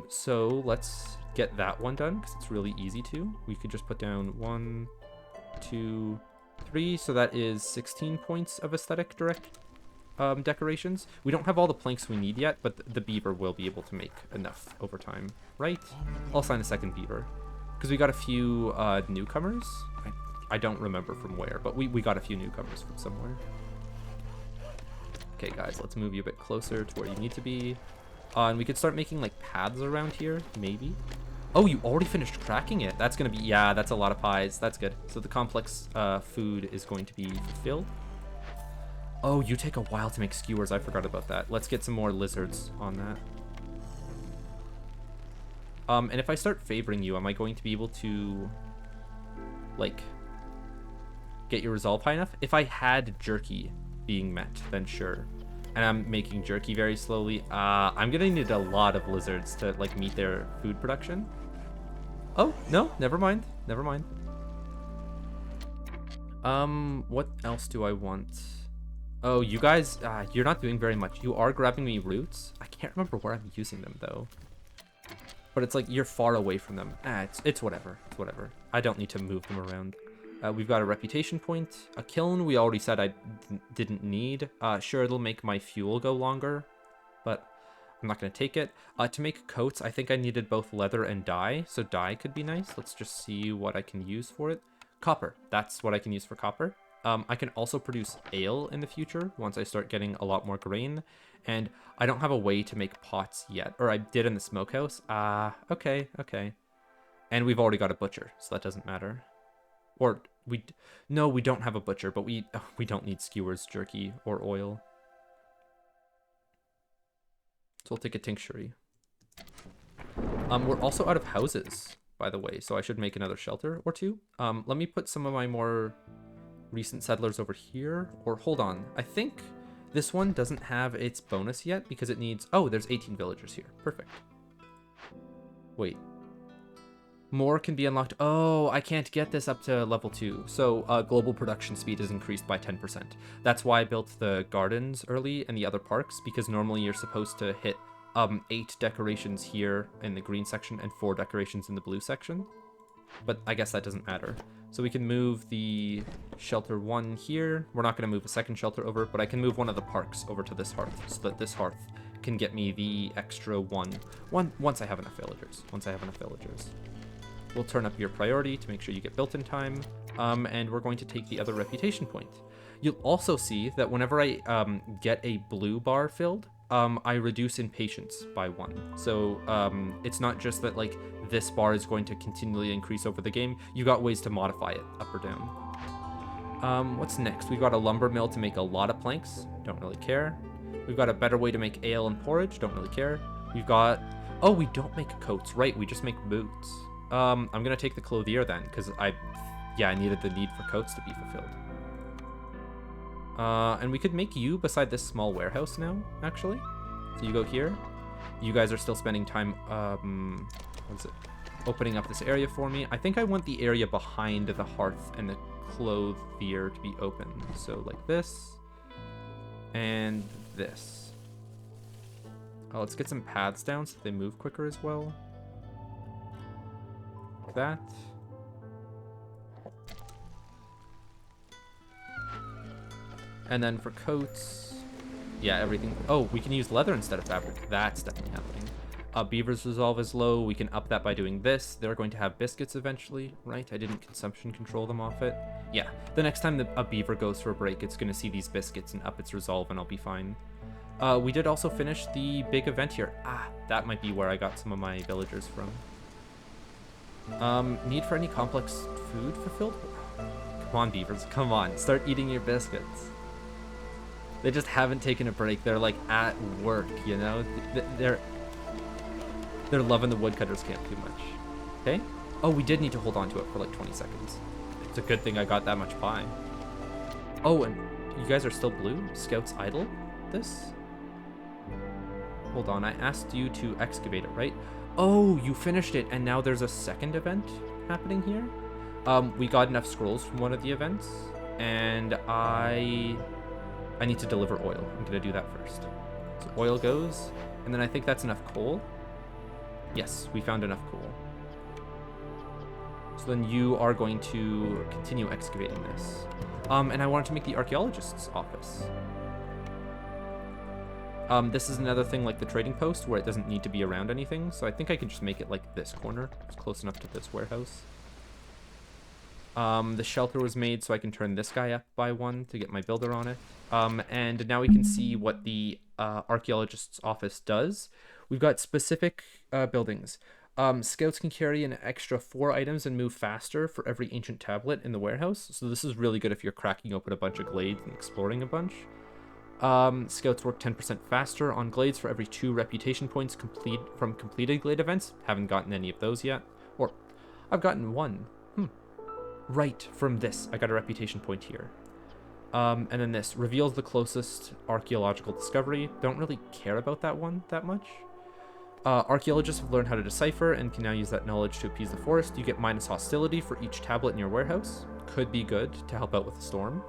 So let's get that one done, because it's really easy to. We could just put down 1, 2, 3, so that is 16 points of aesthetic decorations. We don't have all the planks we need yet, but the beaver will be able to make enough over time, right? I'll assign a second beaver, because we got a few newcomers. I don't remember from where, but we got a few newcomers from somewhere. Okay, guys, let's move you a bit closer to where you need to be. And we could start making, like, paths around here, maybe. Oh, you already finished cracking it. That's going to be, yeah, that's a lot of pies. That's good. So the complex food is going to be fulfilled. Oh, you take a while to make skewers. I forgot about that. Let's get some more lizards on that. And if I start favoring you, am I going to be able to, like, get your resolve high enough? If I had jerky being met, then sure. And I'm making jerky very slowly. I'm gonna need a lot of lizards to, like, meet their food production. Oh, no, never mind. Never mind. What else do I want? Oh, you guys, you're not doing very much. You are grabbing me roots. I can't remember where I'm using them, though. But it's like you're far away from them. It's whatever. It's whatever. I don't need to move them around. We've got a reputation point. A kiln we already said I didn't need. Sure, it'll make my fuel go longer, but I'm not going to take it. To make coats, I think I needed both leather and dye, so dye could be nice. Let's just see what I can use for it. Copper. That's what I can use for copper. I can also produce ale in the future once I start getting a lot more grain, and I don't have a way to make pots yet, or I did in the smokehouse. Okay. And we've already got a butcher, so that doesn't matter. Or no, we don't have a butcher, but we don't need skewers, jerky, or oil. So we'll take a tincture. We're also out of houses, by the way, so I should make another shelter or 2. Let me put some of my more recent settlers over here, or hold on. I think this one doesn't have its bonus yet because it needs, oh, there's 18 villagers here. Perfect. Wait. More can be unlocked. Oh, I can't get this up to level 2. So global production speed is increased by 10%. That's why I built the gardens early and the other parks, because normally you're supposed to hit 8 decorations here in the green section and 4 decorations in the blue section. But I guess that doesn't matter. So we can move the shelter 1 here. We're not going to move a second shelter over, but I can move one of the parks over to this hearth so that this hearth can get me the extra one once I have enough villagers. We'll turn up your priority to make sure you get built in time, and we're going to take the other reputation point. You'll also see that whenever I get a blue bar filled, I reduce impatience by 1. So it's not just that like this bar is going to continually increase over the game. You got ways to modify it up or down. What's next? We've got a lumber mill to make a lot of planks. Don't really care. We've got a better way to make ale and porridge. Don't really care. We've got... Oh, we don't make coats. Right, we just make boots. I'm going to take the clothier then, because I needed the need for coats to be fulfilled. And we could make you beside this small warehouse now, actually. So you go here. You guys are still spending time, what is it? Opening up this area for me. I think I want the area behind the hearth and the clothier to be open. So like this. And this. Oh, let's get some paths down so they move quicker as well. Like that. And then for coats, yeah, everything. Oh, we can use leather instead of fabric. That's definitely happening. Beaver's resolve is low. We can up that by doing this. They're going to have biscuits eventually, right? I didn't consumption control them off it. Yeah, the next time a beaver goes for a break, it's going to see these biscuits and up its resolve, and I'll be fine. We did also finish the big event here. Ah, that might be where I got some of my villagers from. Need for any complex food fulfilled? Come on, beavers. Come on. Start eating your biscuits. They just haven't taken a break. They're like at work, you know? They're loving the woodcutters camp too much. Okay? Oh, we did need to hold on to it for like 20 seconds. It's a good thing I got that much pie. Oh, and you guys are still blue? Scouts idle this? Hold on, I asked you to excavate it, right? Oh, you finished it, and now there's a second event happening here? We got enough scrolls from one of the events, and I need to deliver oil. I'm gonna do that first. So oil goes, and then I think that's enough coal. Yes, we found enough coal. So then you are going to continue excavating this. And I wanted to make the archaeologist's office. This is another thing like the trading post where it doesn't need to be around anything. So I think I can just make it like this corner. It's close enough to this warehouse. The shelter was made so I can turn this guy up by 1 to get my builder on it. And now we can see what the archaeologist's office does. We've got specific buildings. Scouts can carry an extra 4 items and move faster for every ancient tablet in the warehouse. So this is really good if you're cracking open a bunch of glades and exploring a bunch. Scouts work 10% faster on glades for every 2 reputation points from completed glade events. Haven't gotten any of those yet. Or, I've gotten 1. Right, from this. I got a reputation point here. And then this. Reveals the closest archaeological discovery. Don't really care about that one that much. Archaeologists have learned how to decipher and can now use that knowledge to appease the forest. You get minus hostility for each tablet in your warehouse. Could be good to help out with the storm.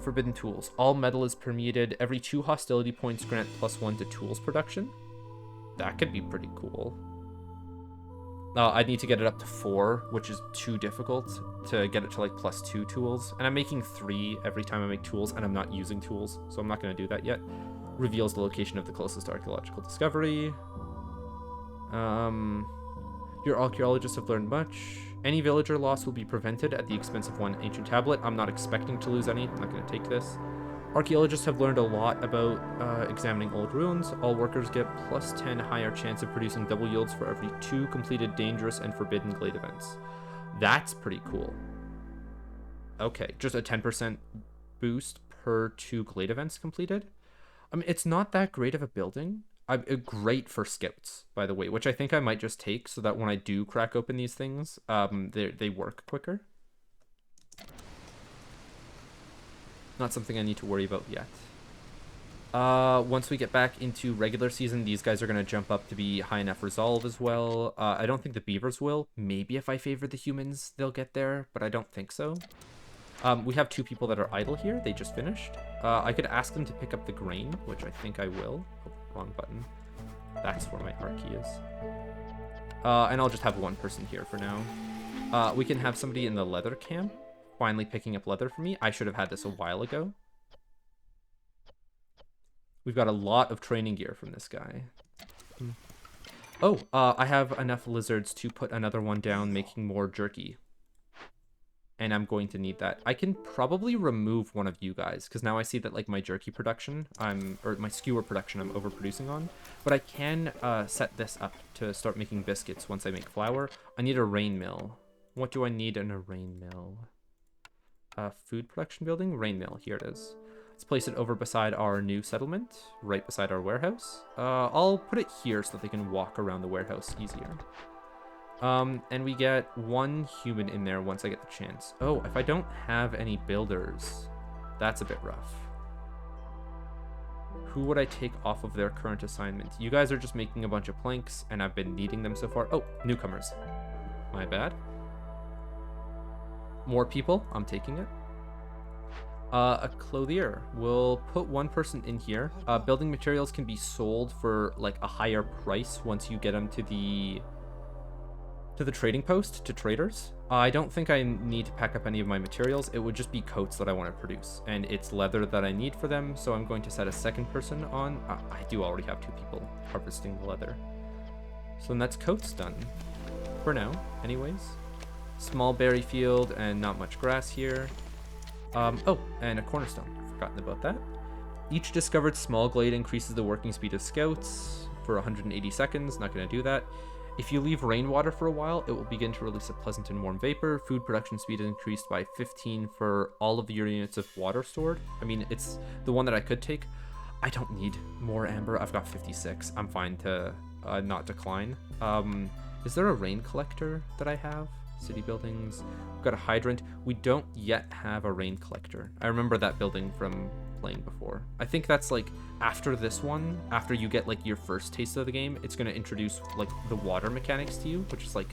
Forbidden tools. All metal is permeated. Every 2 hostility points grant +1 to tools production. That could be pretty cool. I need to get it up to 4, which is too difficult to get it to like +2 tools. And I'm making 3 every time I make tools, and I'm not using tools, so I'm not going to do that yet. Reveals the location of the closest archaeological discovery. Your archaeologists have learned much. Any villager loss will be prevented at the expense of 1 ancient tablet. I'm not expecting to lose any. I'm not going to take this. Archaeologists have learned a lot about examining old ruins. All workers get +10 higher chance of producing double yields for every 2 completed dangerous and forbidden glade events. That's pretty cool. Okay, just a 10% boost per 2 glade events completed. I mean, it's not that great of a building. Great for scouts, by the way, which I think I might just take so that when I do crack open these things, they work quicker. Not something I need to worry about yet. Once we get back into regular season, these guys are going to jump up to be high enough resolve as well. I don't think the beavers will. Maybe if I favor the humans, they'll get there, but I don't think so. We have 2 people that are idle here. They just finished. I could ask them to pick up the grain, which I think I will. Oh, wrong button. That's where my R key is. And I'll just have 1 person here for now. We can have somebody in the leather camp finally picking up leather for me. I should have had this a while ago. We've got a lot of training gear from this guy. Oh, I have enough lizards to put another one down, making more jerky. and I'm going to need that. I can probably remove one of you guys, because now I see that like my jerky production, or my skewer production I'm overproducing on. But I can set this up to start making biscuits once I make flour. I need a rain mill. What do I need in a rain mill? Food production building? Rain mill, here it is. Let's place it over beside our new settlement, right beside our warehouse. I'll put it here so that they can walk around the warehouse easier. And we get 1 human in there once I get the chance. Oh, if I don't have any builders, that's a bit rough. Who would I take off of their current assignment? You guys are just making a bunch of planks, and I've been needing them so far. Oh, newcomers. My bad. More people, I'm taking it. A clothier. We'll put 1 person in here. Building materials can be sold for like a higher price once you get them to the trading post, to traders. I don't think I need to pack up any of my materials. It would just be coats that I want to produce, and it's leather that I need for them, so I'm going to set a 2nd person on. I do already have 2 people harvesting the leather. So then that's coats done. For now, anyways. Small berry field and not much grass here. Oh, and a cornerstone. Forgotten about that. Each discovered small glade increases the working speed of scouts for 180 seconds. Not going to do that. If you leave rainwater for a while, it will begin to release a pleasant and warm vapor. Food production speed is increased by 15 for all of your units of water stored. I mean, it's the one that I could take. I don't need more amber. I've got 56. I'm fine to not decline. Is there a rain collector that I have? City buildings. We've got a hydrant. We don't yet have a rain collector. I remember that building from playing before. I think that's like after this one, after you get like your first taste of the game, it's going to introduce like the water mechanics to you, which is like,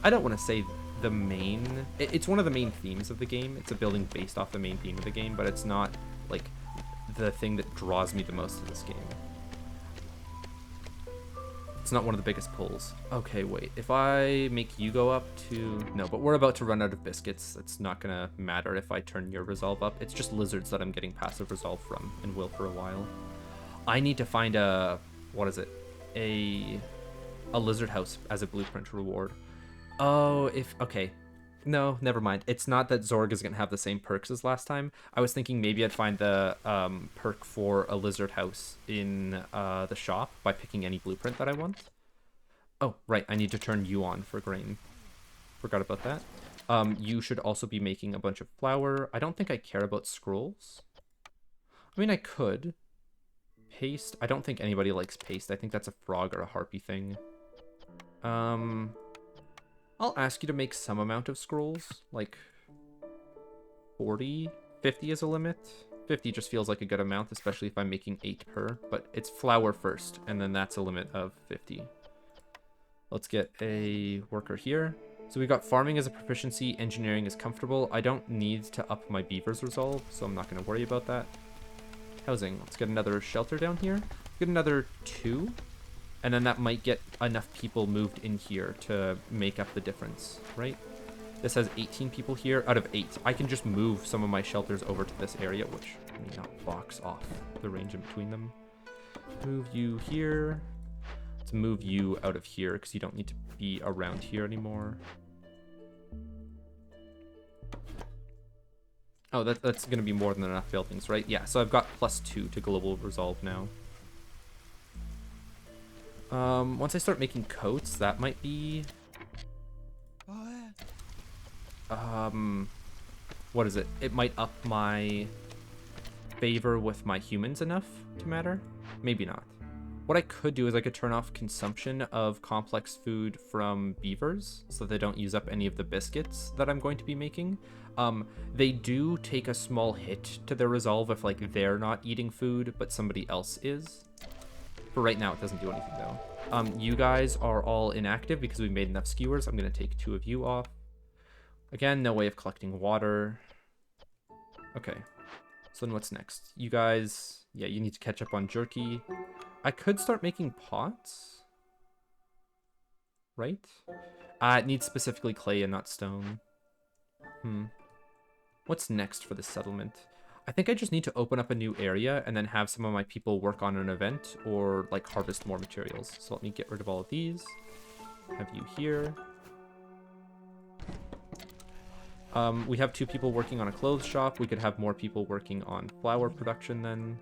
I don't want to say the main, it's one of the main themes of the game. It's a building based off the main theme of the game, but it's not like the thing that draws me the most to this game. It's not one of the biggest pulls. Okay, wait. If I make you go up to... No, but we're about to run out of biscuits. It's not going to matter if I turn your resolve up. It's just lizards that I'm getting passive resolve from, and will for a while. I need to find a... What is it? A lizard house as a blueprint reward. Oh, if... Okay. No, never mind. It's not that Zhorg is going to have the same perks as last time. I was thinking maybe I'd find the perk for a lizard house in the shop by picking any blueprint that I want. Oh, right. I need to turn you on for grain. Forgot about that. You should also be making a bunch of flour. I don't think I care about scrolls. I mean, I could. Paste. I don't think anybody likes paste. I think that's a frog or a harpy thing. I'll ask you to make some amount of scrolls, like 40, 50 is a limit. 50 just feels like a good amount, especially if I'm making 8 per, but it's flour first, and then that's a limit of 50. Let's get a worker here. So we got farming as a proficiency, engineering is comfortable. I don't need to up my beaver's resolve, so I'm not going to worry about that. Housing, let's get another shelter down here. Get another 2. And then that might get enough people moved in here to make up the difference, right? This has 18 people here out of 8. I can just move some of my shelters over to this area, which may not box off the range in between them. Move you here. Let's move you out of here because you don't need to be around here anymore. Oh, that's going to be more than enough buildings, right? Yeah, so I've got +2 to global resolve now. Once I start making coats, that might be... what is it? It might up my favor with my humans enough to matter? Maybe not. What I could do is I could turn off consumption of complex food from beavers so they don't use up any of the biscuits that I'm going to be making. They do take a small hit to their resolve if like they're not eating food, but somebody else is. For right now, it doesn't do anything, though. You guys are all inactive because we made enough skewers. I'm going to take 2 of you off. Again, no way of collecting water. Okay. So then what's next? You guys... Yeah, you need to catch up on jerky. I could start making pots. Right? It needs specifically clay and not stone. What's next for this settlement? I think I just need to open up a new area and then have some of my people work on an event or like harvest more materials. So let me get rid of all of these. Have you here. We have 2 people working on a clothes shop. We could have more people working on flour production then.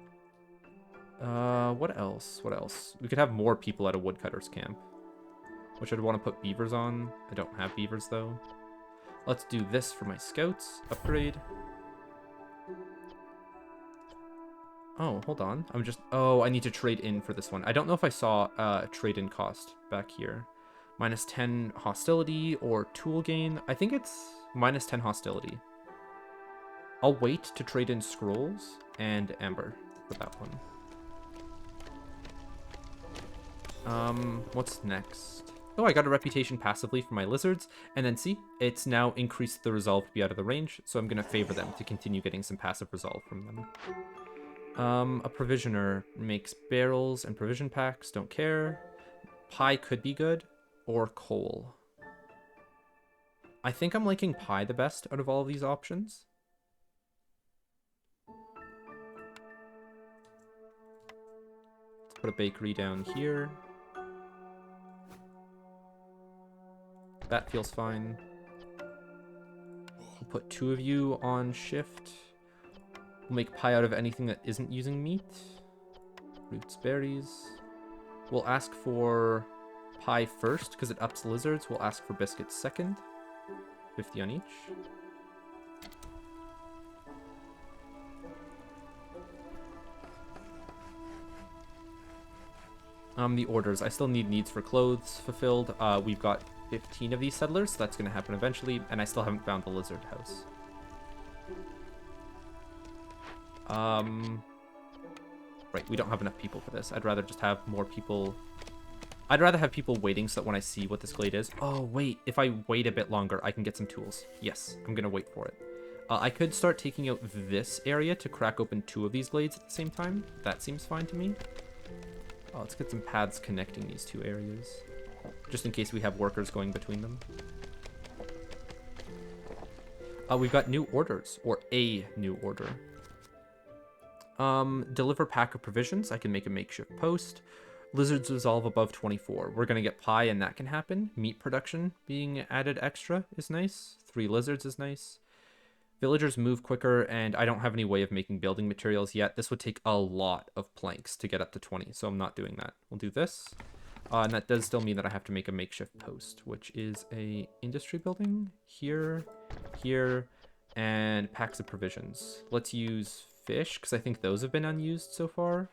What else? What else? We could have more people at a woodcutter's camp, which I'd want to put beavers on. I don't have beavers, though. Let's do this for my scouts. Upgrade. Oh, hold on. Oh, I need to trade in for this one. I don't know if I saw trade-in cost back here. Minus 10 hostility or tool gain. I think it's minus 10 hostility. I'll wait to trade in scrolls and amber for that one. What's next? Oh, I got a reputation passively for my lizards, and then see, it's now increased the resolve to be out of the range, so I'm gonna favor them to continue getting some passive resolve from them. A provisioner makes barrels and provision packs, don't care. Pie could be good, or coal. I think I'm liking pie the best out of all of these options. Let's put a bakery down here. That feels fine. We'll put 2 of you on shift. We'll make pie out of anything that isn't using meat. Roots, berries. We'll ask for pie first, because it ups lizards. We'll ask for biscuits second. 50 on each. The orders. I still need needs for clothes fulfilled. We've got 15 of these settlers, so that's going to happen eventually, and I still haven't found the lizard house. Right, we don't have enough people for this. I'd rather just have more people. I'd rather have people waiting so that when I see what this glade is. Oh, wait, if I wait a bit longer, I can get some tools. Yes, I'm going to wait for it. I could start taking out this area to crack open 2 of these glades at the same time. That seems fine to me. Oh, let's get some paths connecting these 2 areas, just in case we have workers going between them. We've got new orders, or a new order. Deliver pack of provisions. I can make a makeshift post. Lizards resolve above 24. We're going to get pie, and that can happen. Meat production being added extra is nice. 3 lizards is nice. Villagers move quicker, and I don't have any way of making building materials yet. This would take a lot of planks to get up to 20, so I'm not doing that. We'll do this. And that does still mean that I have to make a makeshift post, which is a industry building here, here, and packs of provisions. Let's use fish, because I think those have been unused so far.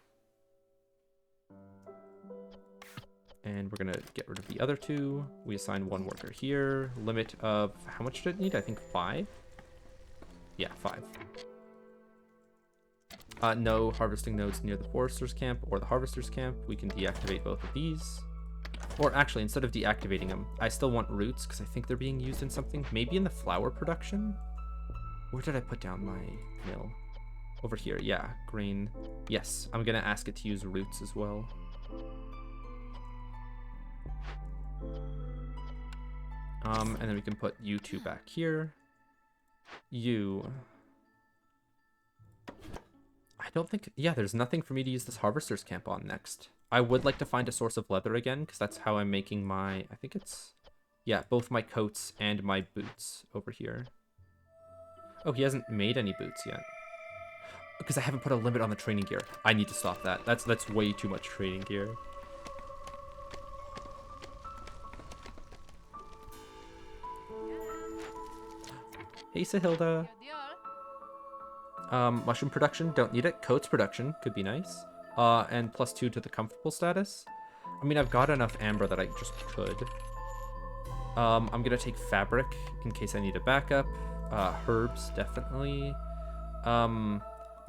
And we're going to get rid of the other 2. We assign 1 worker here. Limit of, how much did it need? I think 5. Yeah, 5. No harvesting nodes near the forester's camp or the harvester's camp. We can deactivate both of these. Or actually, instead of deactivating them, I still want roots because I think they're being used in something. Maybe in the flour production? Where did I put down my mill? Over here, yeah, grain. Yes, I'm going to ask it to use roots as well. And then we can put you 2 back here. You. I don't think, yeah, there's nothing for me to use this harvester's camp on next. I would like to find a source of leather again, because that's how I'm making my, I think it's, yeah, both my coats and my boots over here. Oh, he hasn't made any boots yet. Because I haven't put a limit on the training gear. I need to stop that. That's way too much training gear. Hey, Sahilda. Mushroom production, don't need it. Coats production could be nice. And +2 to the comfortable status. I mean, I've got enough amber that I just could. I'm gonna take fabric in case I need a backup. Herbs, definitely.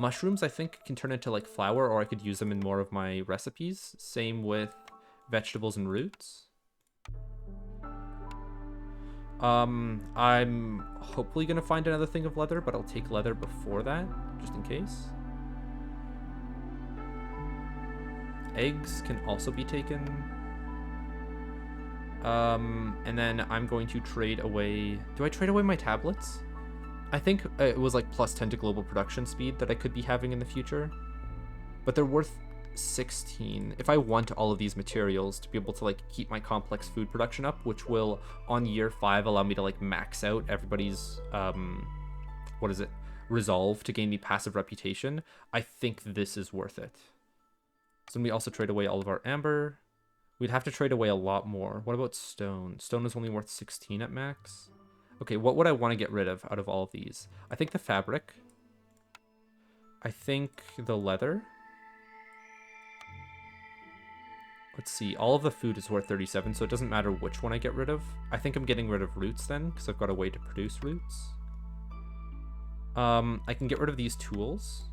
Mushrooms, I think, can turn into like flour, or I could use them in more of my recipes. Same with vegetables and roots. I'm hopefully gonna find another thing of leather, but I'll take leather before that, just in case. Eggs can also be taken. And then I'm going to trade away... Do I trade away my tablets? I think it was like +10 to global production speed that I could be having in the future. But they're worth 16. If I want all of these materials to be able to like keep my complex food production up, which will on year 5 allow me to like max out everybody's what is it, resolve to gain me passive reputation, I think this is worth it. So we also trade away all of our amber. We'd have to trade away a lot more. What about stone? Stone is only worth 16 at max. Okay, what would I want to get rid of out of all of these? I think the fabric. I think the leather. Let's see, all of the food is worth 37, so it doesn't matter which one I get rid of. I think I'm getting rid of roots then, because I've got a way to produce roots. I can get rid of these tools.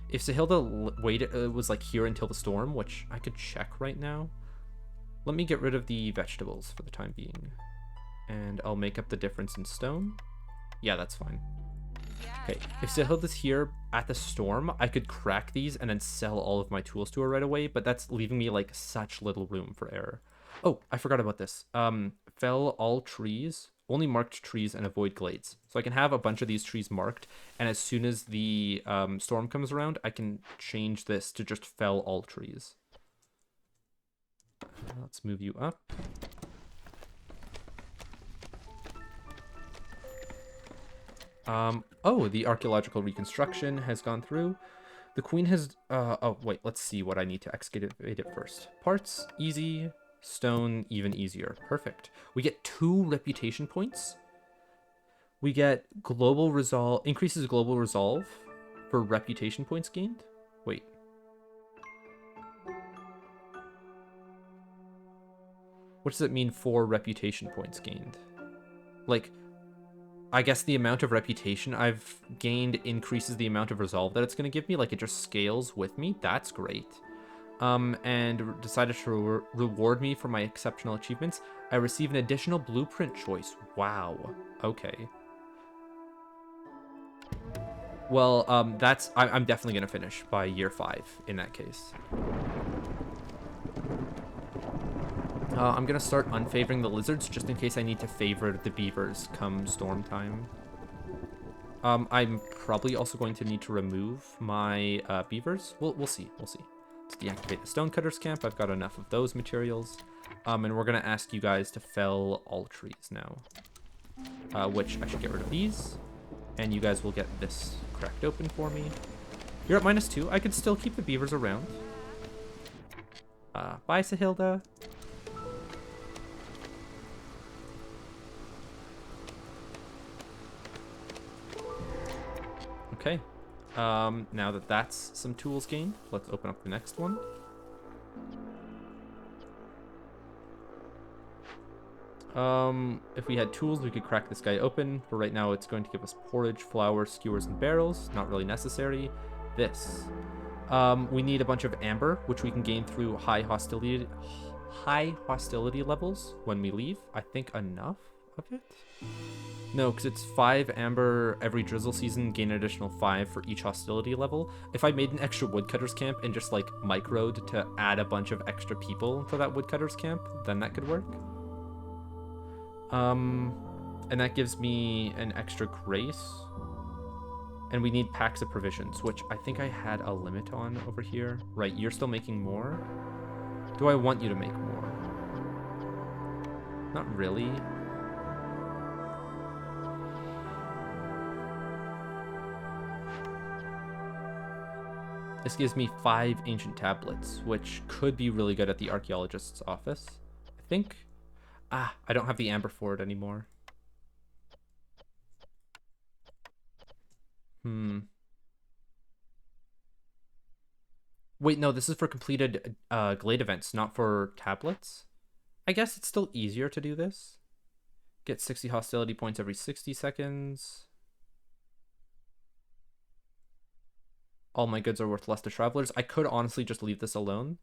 If Sahilda was like here until the storm, which I could check right now. Let me get rid of the vegetables for the time being. And I'll make up the difference in stone. Yeah, that's fine. Okay, if Sahilda's here at the storm, I could crack these and then sell all of my tools to her right away, but that's leaving me like such little room for error. Oh, I forgot about this. Fell all trees, only marked trees, and avoid glades. So I can have a bunch of these trees marked, and as soon as the storm comes around, I can change this to just fell all trees. Let's move you up. Oh, the archaeological reconstruction has gone through. The queen has, oh, wait, let's see what I need to excavate it first. Parts, easy. Stone, even easier. Perfect. We get 2 reputation points. We get global resolve, increases global resolve for reputation points gained. Wait. What does it mean for reputation points gained? Like, I guess the amount of reputation I've gained increases the amount of resolve that it's going to give me. Like, it just scales with me. That's great. And decided to reward me for my exceptional achievements. I receive an additional blueprint choice. Wow. Okay. Well, I'm definitely going to finish by year 5 in that case. I'm going to start unfavoring the lizards just in case I need to favor the beavers come storm time. I'm probably also going to need to remove my beavers. We'll see. We'll see. Let's deactivate the stonecutters camp. I've got enough of those materials. And we're going to ask you guys to fell all trees now. Which I should get rid of these. And you guys will get this cracked open for me. You're at -2. I could still keep the beavers around. Bye, Sahilda. Okay. Now that that's some tools gained, let's open up the next one. If we had tools, we could crack this guy open. But right now, it's going to give us porridge, flour, skewers, and barrels. Not really necessary. This. We need a bunch of amber, which we can gain through high hostility levels when we leave. I think enough of it. No, because it's 5 amber every drizzle season, gain an additional 5 for each hostility level. If I made an extra woodcutters camp and just like microed to add a bunch of extra people to that woodcutters camp, then that could work. And that gives me an extra grace. And we need packs of provisions, which I think I had a limit on over here. Right, you're still making more? Do I want you to make more? Not really. This gives me 5 ancient tablets, which could be really good at the archaeologist's office, I think. I don't have the amber for it anymore. Wait, no, this is for completed glade events, not for tablets. I guess it's still easier to do this. Get 60 hostility points every 60 seconds. All my goods are worth less to travelers. I could honestly just leave this alone.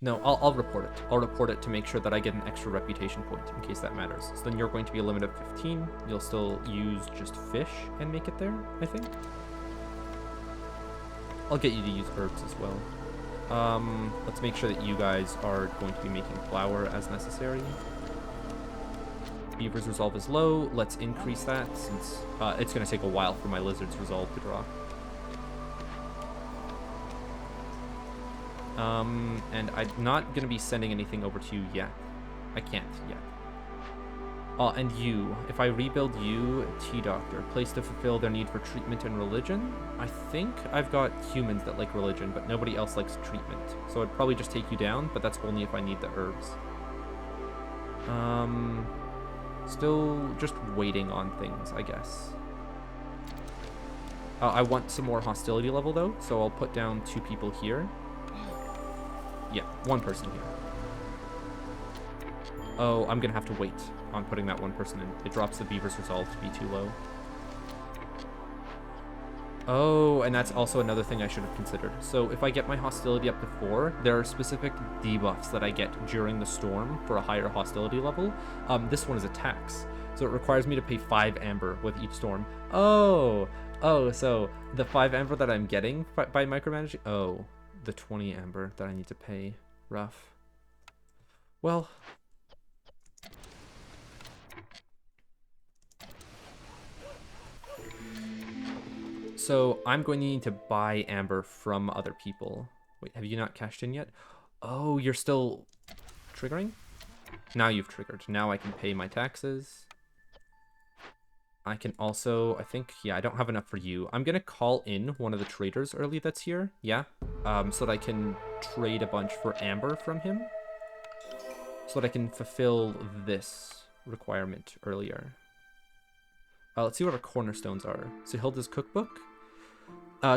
No, I'll report it. I'll report it to make sure that I get an extra reputation point in case that matters. So then you're going to be a limit of 15. You'll still use just fish and make it there, I think. I'll get you to use herbs as well. Let's make sure that you guys are going to be making flour as necessary. Beaver's resolve is low. Let's increase that since it's going to take a while for my lizard's resolve to drop. And I'm not going to be sending anything over to you yet. I can't yet. And you. If I rebuild you, T-Doctor. Place to fulfill their need for treatment and religion. I think I've got humans that like religion, but nobody else likes treatment. So I'd probably just take you down, but that's only if I need the herbs. Still just waiting on things, I guess. I want some more hostility level, though, so I'll put down 2 people here. Yeah, 1 person here. Oh, I'm gonna have to wait on putting that 1 person in. It drops the beaver's resolve to be too low. Oh, and that's also another thing I should have considered. So if I get my hostility up to 4, there are specific debuffs that I get during the storm for a higher hostility level. This one is a tax, so it requires me to pay 5 amber with each storm. Oh, so the 5 amber that I'm getting by micromanaging. Oh, the 20 amber that I need to pay. Rough. Well. So I'm going to need to buy amber from other people. Wait, have you not cashed in yet? Oh, you're still triggering? Now you've triggered. Now I can pay my taxes. I can also, I think, yeah, I don't have enough for you. I'm going to call in one of the traders early that's here. Yeah. So that I can trade a bunch for amber from him. So that I can fulfill this requirement earlier. Let's see what our cornerstones are. Sahilda's cookbook.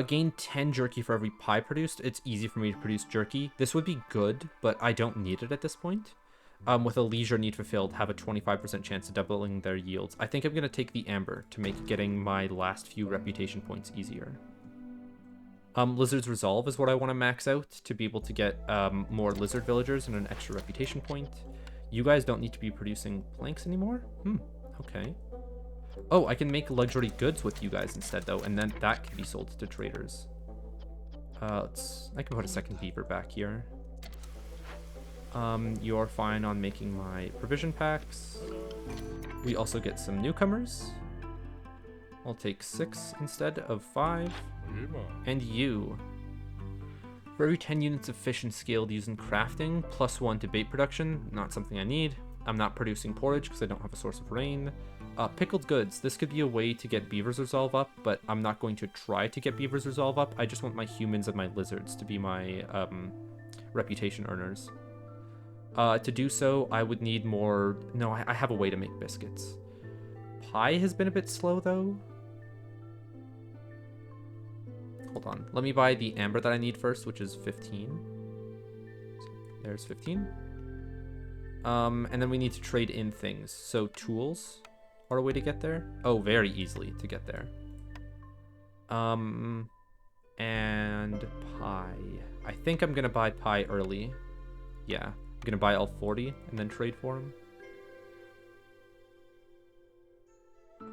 Gain 10 jerky for every pie produced. It's easy for me to produce jerky. This would be good, but I don't need it at this point. With a leisure need fulfilled, have a 25% chance of doubling their yields. I think I'm going to take the amber to make getting my last few reputation points easier. Lizard's Resolve is what I want to max out to be able to get more lizard villagers and an extra reputation point. You guys don't need to be producing planks anymore? Okay. Oh, I can make luxury goods with you guys instead, though, and then that can be sold to traders. I can put a second beaver back here. You're fine on making my provision packs. We also get some newcomers. I'll take 6 instead of 5. And you. For every 10 units of fish and scaled used in crafting, +1 to bait production. Not something I need. I'm not producing porridge because I don't have a source of rain. Pickled goods. This could be a way to get Beaver's Resolve up, but I'm not going to try to get Beaver's Resolve up. I just want my humans and my lizards to be my reputation earners. To do so, I would need more... No, I have a way to make biscuits. Pie has been a bit slow, though. Hold on. Let me buy the amber that I need first, which is 15. So there's 15. And then we need to trade in things. So tools are a way to get there. Oh, very easily to get there. And pie. I think I'm going to buy pie early. Yeah. I'm going to buy all 40 and then trade for them.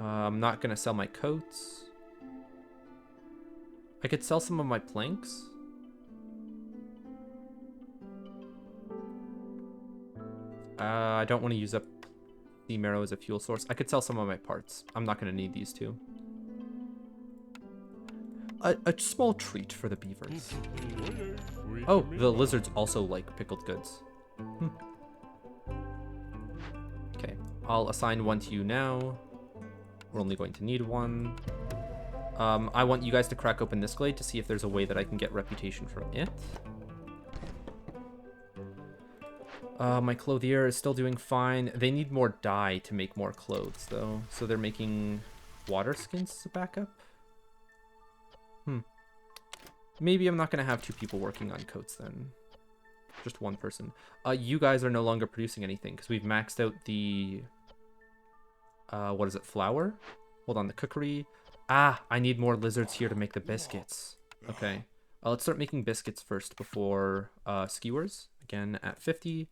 I'm not going to sell my coats. I could sell some of my planks. I don't want to use up the marrow as a fuel source. I could sell some of my parts. I'm not going to need these two. A small treat for the beavers. Oh, the lizards also like pickled goods. Okay, I'll assign 1 to you now. We're only going to need 1. I want you guys to crack open this glade to see if there's a way that I can get reputation from it. My clothier is still doing fine. They need more dye to make more clothes, though. So they're making water skins as a backup. Maybe I'm not going to have 2 people working on coats, then. Just 1 person. You guys are no longer producing anything, because we've maxed out the... what is it? Flour? Hold on, the cookery. Ah, I need more lizards here to make the biscuits. Okay. Let's start making biscuits first before skewers. Again, at 50.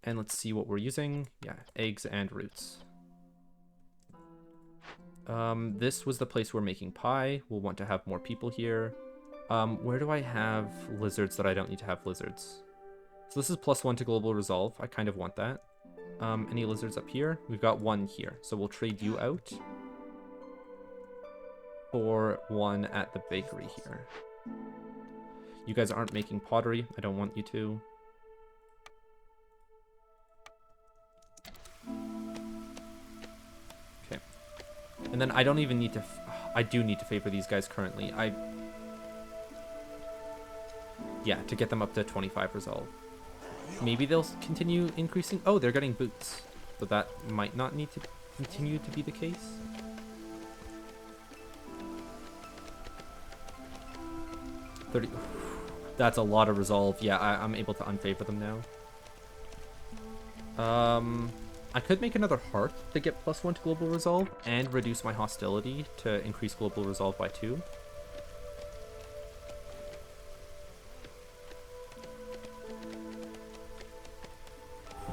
And let's see what we're using. Yeah, eggs and roots. This was the place we're making pie. We'll want to have more people here. Where do I have lizards that I don't need to have lizards? So this is +1 to global resolve. I kind of want that. Any lizards up here? We've got 1 here. So we'll trade you out for 1 at the bakery here. You guys aren't making pottery. I don't want you to. Okay. And then I don't even need to... I do need to favor these guys currently. Yeah, to get them up to 25 resolve. Maybe they'll continue increasing. Oh, they're getting boots. But that might not need to continue to be the case. That's a lot of resolve. Yeah, I'm able to unfavor them now. I could make another hearth to get +1 to global resolve and reduce my hostility to increase global resolve by 2.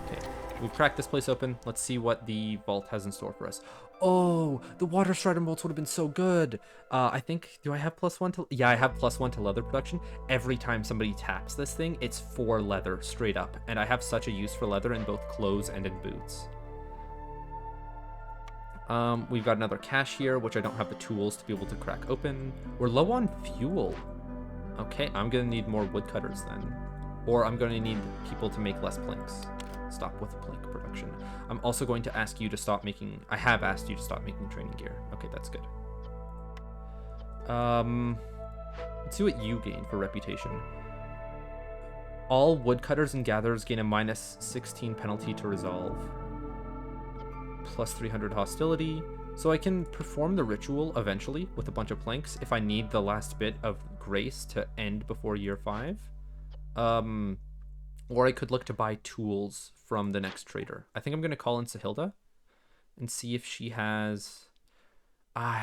Okay, we've cracked this place open. Let's see what the vault has in store for us. Oh, the water strider bolts would have been so good. I think, do I have +1 to... Yeah, I have +1 to leather production. Every time somebody taps this thing, it's 4 leather straight up. And I have such a use for leather in both clothes and in boots. We've got another cache here, which I don't have the tools to be able to crack open. We're low on fuel. Okay, I'm gonna need more woodcutters then. Or I'm gonna need people to make less planks. Stop with plank production. I'm also going to ask you to stop making... I have asked you to stop making training gear. Okay, that's good. Let's see what you gain for reputation. All woodcutters and gatherers gain a -16 penalty to resolve. Plus 300 hostility. So I can perform the ritual eventually with a bunch of planks if I need the last bit of grace to end before year 5. Or I could look to buy tools from the next trader. I think I'm going to call in Sahilda and see if she has...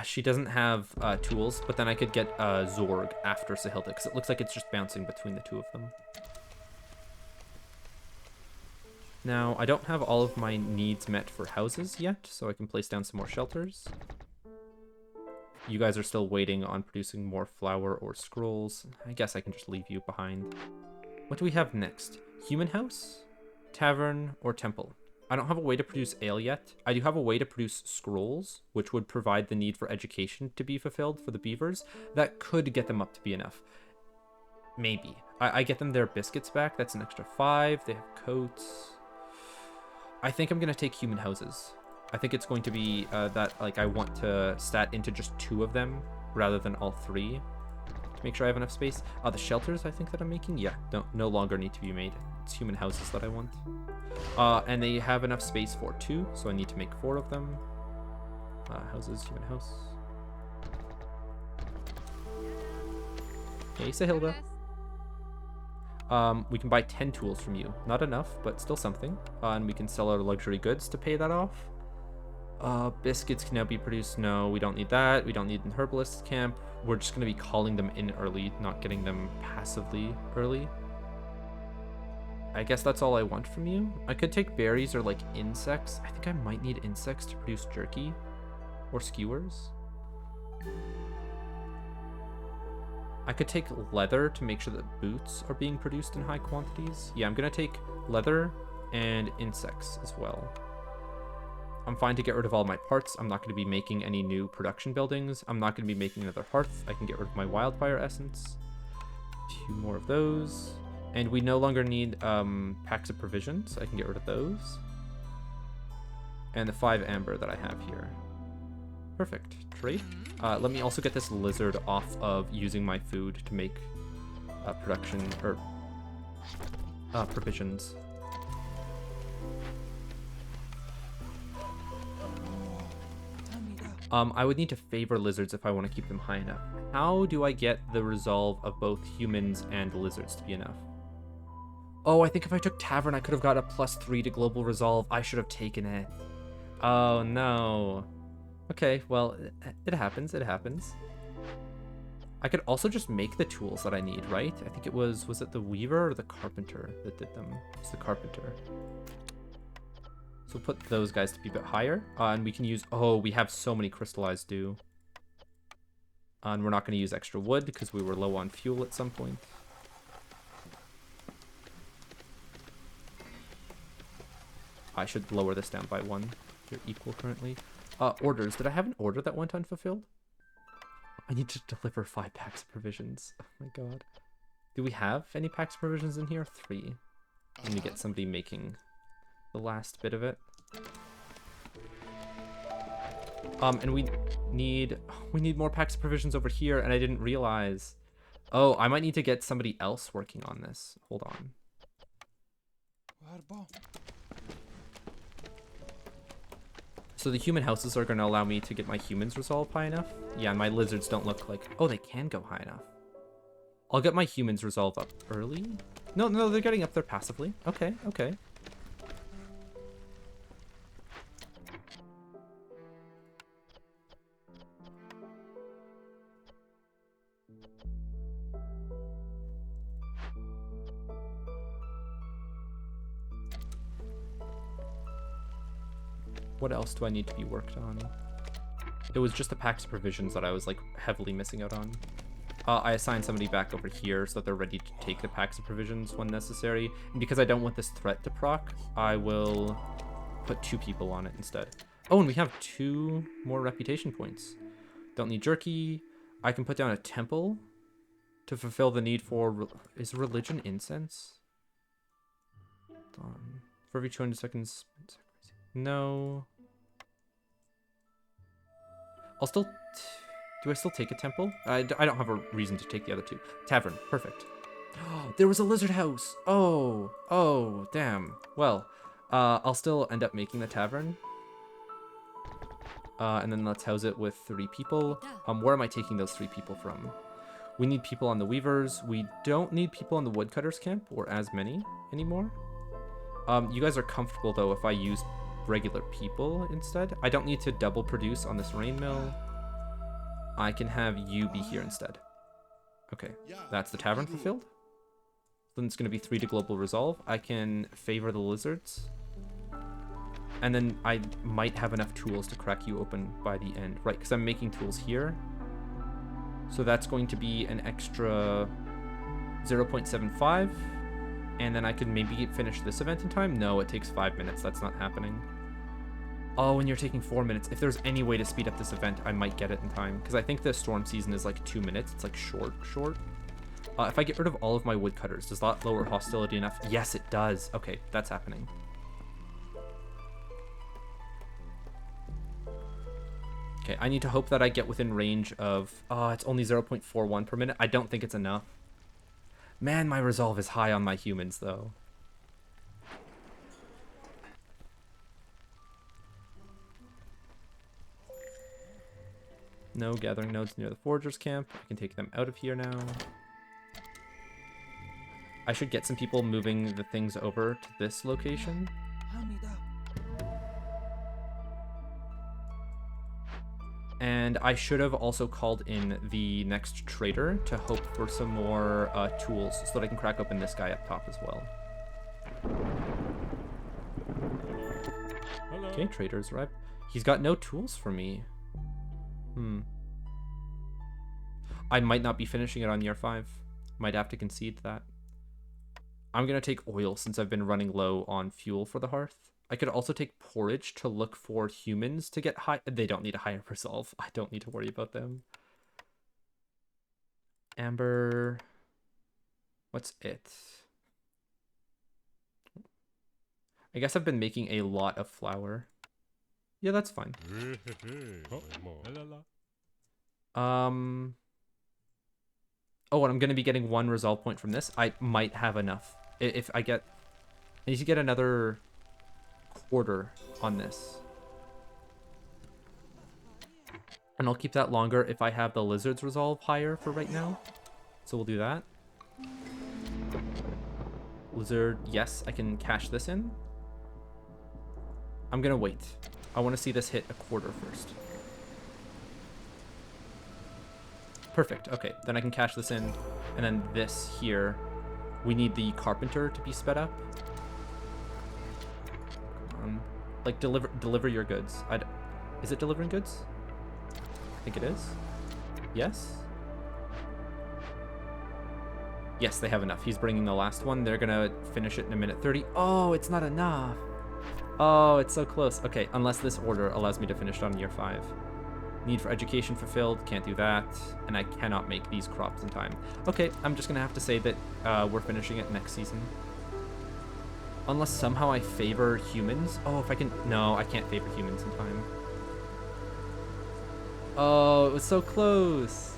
she doesn't have tools, but then I could get Zhorg after Sahilda, because it looks like it's just bouncing between the two of them. Now, I don't have all of my needs met for houses yet, so I can place down some more shelters. You guys are still waiting on producing more flour or scrolls. I guess I can just leave you behind. What do we have next? Human house, tavern, or temple? I don't have a way to produce ale yet. I do have a way to produce scrolls, which would provide the need for education to be fulfilled for the beavers. That could get them up to be enough. Maybe. I get them their biscuits back. That's an extra 5. They have coats. I think I'm going to take human houses. I think it's going to be that like I want to stat into just 2 of them rather than all 3 to make sure I have enough space. The shelters I think that I'm making, yeah, no longer need to be made. It's human houses that I want. And they have enough space for 2, so I need to make 4 of them. Houses, human house. Hey, Sahilda. We can buy 10 tools from you. Not enough, but still something. And we can sell our luxury goods to pay that off. Biscuits can now be produced. No, we don't need that. We don't need an herbalist camp. We're just going to be calling them in early, not getting them passively early. I guess that's all I want from you. I could take berries or like insects. I think I might need insects to produce jerky or skewers. I could take leather to make sure that boots are being produced in high quantities. Yeah, I'm going to take leather and insects as well. I'm fine to get rid of all my parts. I'm not going to be making any new production buildings. I'm not going to be making another hearth. I can get rid of my wildfire essence. 2 more of those. And we no longer need packs of provisions. I can get rid of those. And the 5 amber that I have here. Perfect. Trade. Let me also get this lizard off of using my food to make production or provisions. I would need to favor lizards if I want to keep them high enough. How do I get the resolve of both humans and lizards to be enough? Oh, I think if I took tavern, I could have got a +3 to global resolve. I should have taken it. Oh, no. Okay, well, it happens. It happens. I could also just make the tools that I need, right? I think it was it the weaver or the carpenter that did them? It's the carpenter. So we'll put those guys to be a bit higher. And we can use... Oh, we have so many crystallized dew. And we're not going to use extra wood because we were low on fuel at some point. I should lower this down by 1. They're equal currently. Orders. Did I have an order that went unfulfilled? I need to deliver 5 packs of provisions. Oh my god. Do we have any packs provisions in here? 3. Let me get somebody making the last bit of it. And we need more packs provisions over here, and I didn't realize. Oh, I might need to get somebody else working on this. Hold on. So the human houses are going to allow me to get my humans resolve high enough. Yeah, my lizards don't look like... Oh, they can go high enough. I'll get my humans resolve up early. No, they're getting up there passively. Okay. What else do I need to be worked on? It was just the packs provisions that I was like heavily missing out on. I assigned somebody back over here so that they're ready to take the packs of provisions when necessary. And because I don't want this threat to proc, I will put 2 people on it instead. Oh, and we have 2 more reputation points. Don't need jerky. I can put down a temple to fulfill the need for... Is religion incense? Hold on. For every 200 seconds... No. I'll still... Do I still take a temple? I don't have a reason to take the other 2. Tavern. Perfect. Oh, there was a lizard house. Oh, damn. Well, I'll still end up making the tavern. And then let's house it with 3 people. Where am I taking those 3 people from? We need people on the weavers. We don't need people on the woodcutters camp, or as many anymore. You guys are comfortable, though, if I use regular people instead. I don't need to double produce on this rain mill. I can have you be here instead. Okay, that's the tavern fulfilled. Then it's going to be 3 to global resolve. I can favor the lizards. And then I might have enough tools to crack you open by the end. Right, because I'm making tools here. So that's going to be an extra 0.75. And then I could maybe finish this event in time. No, it takes 5 minutes. That's not happening. Oh, and you're taking 4 minutes. If there's any way to speed up this event, I might get it in time. Because I think the storm season is like 2 minutes. It's like short. If I get rid of all of my woodcutters, does that lower hostility enough? Yes, it does. Okay, that's happening. Okay, I need to hope that I get within range of... Oh, it's only 0.41 per minute. I don't think it's enough. Man, my resolve is high on my humans, though. No gathering nodes near the foragers camp. I can take them out of here now. I should get some people moving the things over to this location. And I should have also called in the next trader to hope for some more tools so that I can crack open this guy up top as well. Hello. Okay, trader's rep. He's got no tools for me. I might not be finishing it on year 5. Might have to concede that. I'm going to take oil since I've been running low on fuel for the hearth. I could also take porridge to look for humans to get high. They don't need a higher resolve. I don't need to worry about them. Amber. What's it? I guess I've been making a lot of flour. Yeah, that's fine. Oh, and I'm going to be getting 1 resolve point from this. I might have enough. If I get... I need to get another... quarter on this, and I'll keep that longer if I have the lizards resolve higher for right now, so we'll do that. Lizard, yes, I can cash this in. I'm gonna wait. I want to see this hit a quarter first. Perfect. Okay, then I can cash this in, and then this here, we need the carpenter to be sped up. Like, deliver your goods. Is it delivering goods? I think it is. Yes? Yes, they have enough. He's bringing the last one. They're gonna finish it in 1:30. Oh, it's not enough. Oh, it's so close. Okay, unless this order allows me to finish it on year 5. Need for education fulfilled, can't do that. And I cannot make these crops in time. Okay, I'm just gonna have to say that we're finishing it next season. Unless somehow I favor humans. Oh, if I can, no, I can't favor humans in time. Oh, it was so close.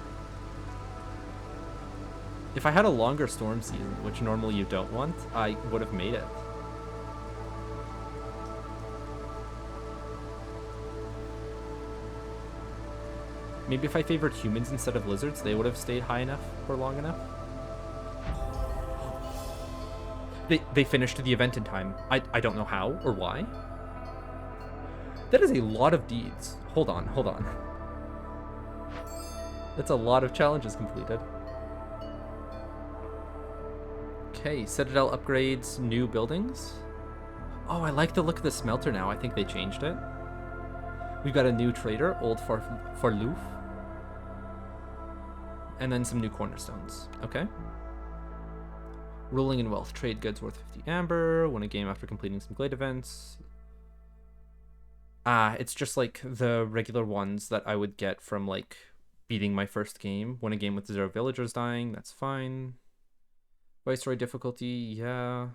If I had a longer storm season, which normally you don't want, I would have made it. Maybe if I favored humans instead of lizards, they would have stayed high enough for long enough. They finished the event in time. I don't know how or why. That is a lot of deeds. Hold on, hold on. That's a lot of challenges completed. Okay, Citadel upgrades, new buildings. Oh, I like the look of the smelter now. I think they changed it. We've got a new trader, Old Farloof. And then some new cornerstones. Okay. Rolling in wealth. Trade goods worth 50 amber. Win a game after completing some glade events. It's just like the regular ones that I would get from like beating my first game. Win a game with 0 villagers dying. That's fine. Viceroy difficulty. Yeah.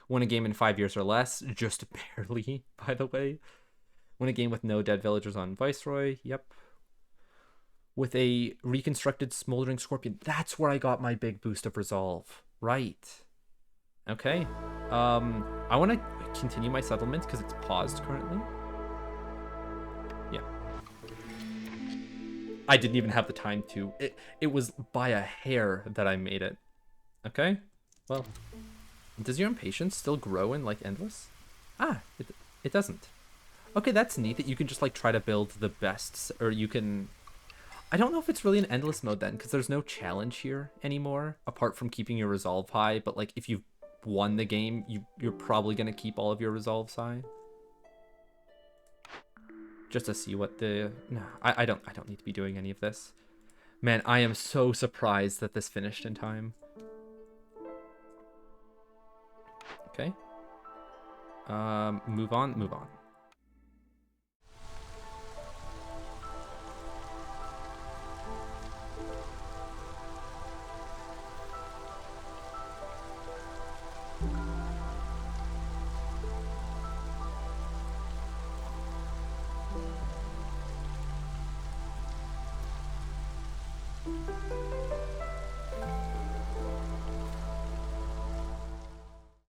Win a game in 5 years or less. Just barely, by the way. Win a game with no dead villagers on Viceroy. Yep. With a reconstructed Smoldering Scorpion. That's where I got my big boost of resolve. Right. Okay. I want to continue my settlement because it's paused currently. Yeah. I didn't even have the time to. It was by a hair that I made it. Okay. Well, does your impatience still grow in like endless? It doesn't. Okay, that's neat that you can just like try to build the best, or you can. I don't know if it's really an endless mode then, because there's no challenge here anymore, apart from keeping your resolve high. But like, if you've won the game, you're probably gonna keep all of your resolves high. Just to see what the. No, I don't need to be doing any of this. Man, I am so surprised that this finished in time. Okay. Move on.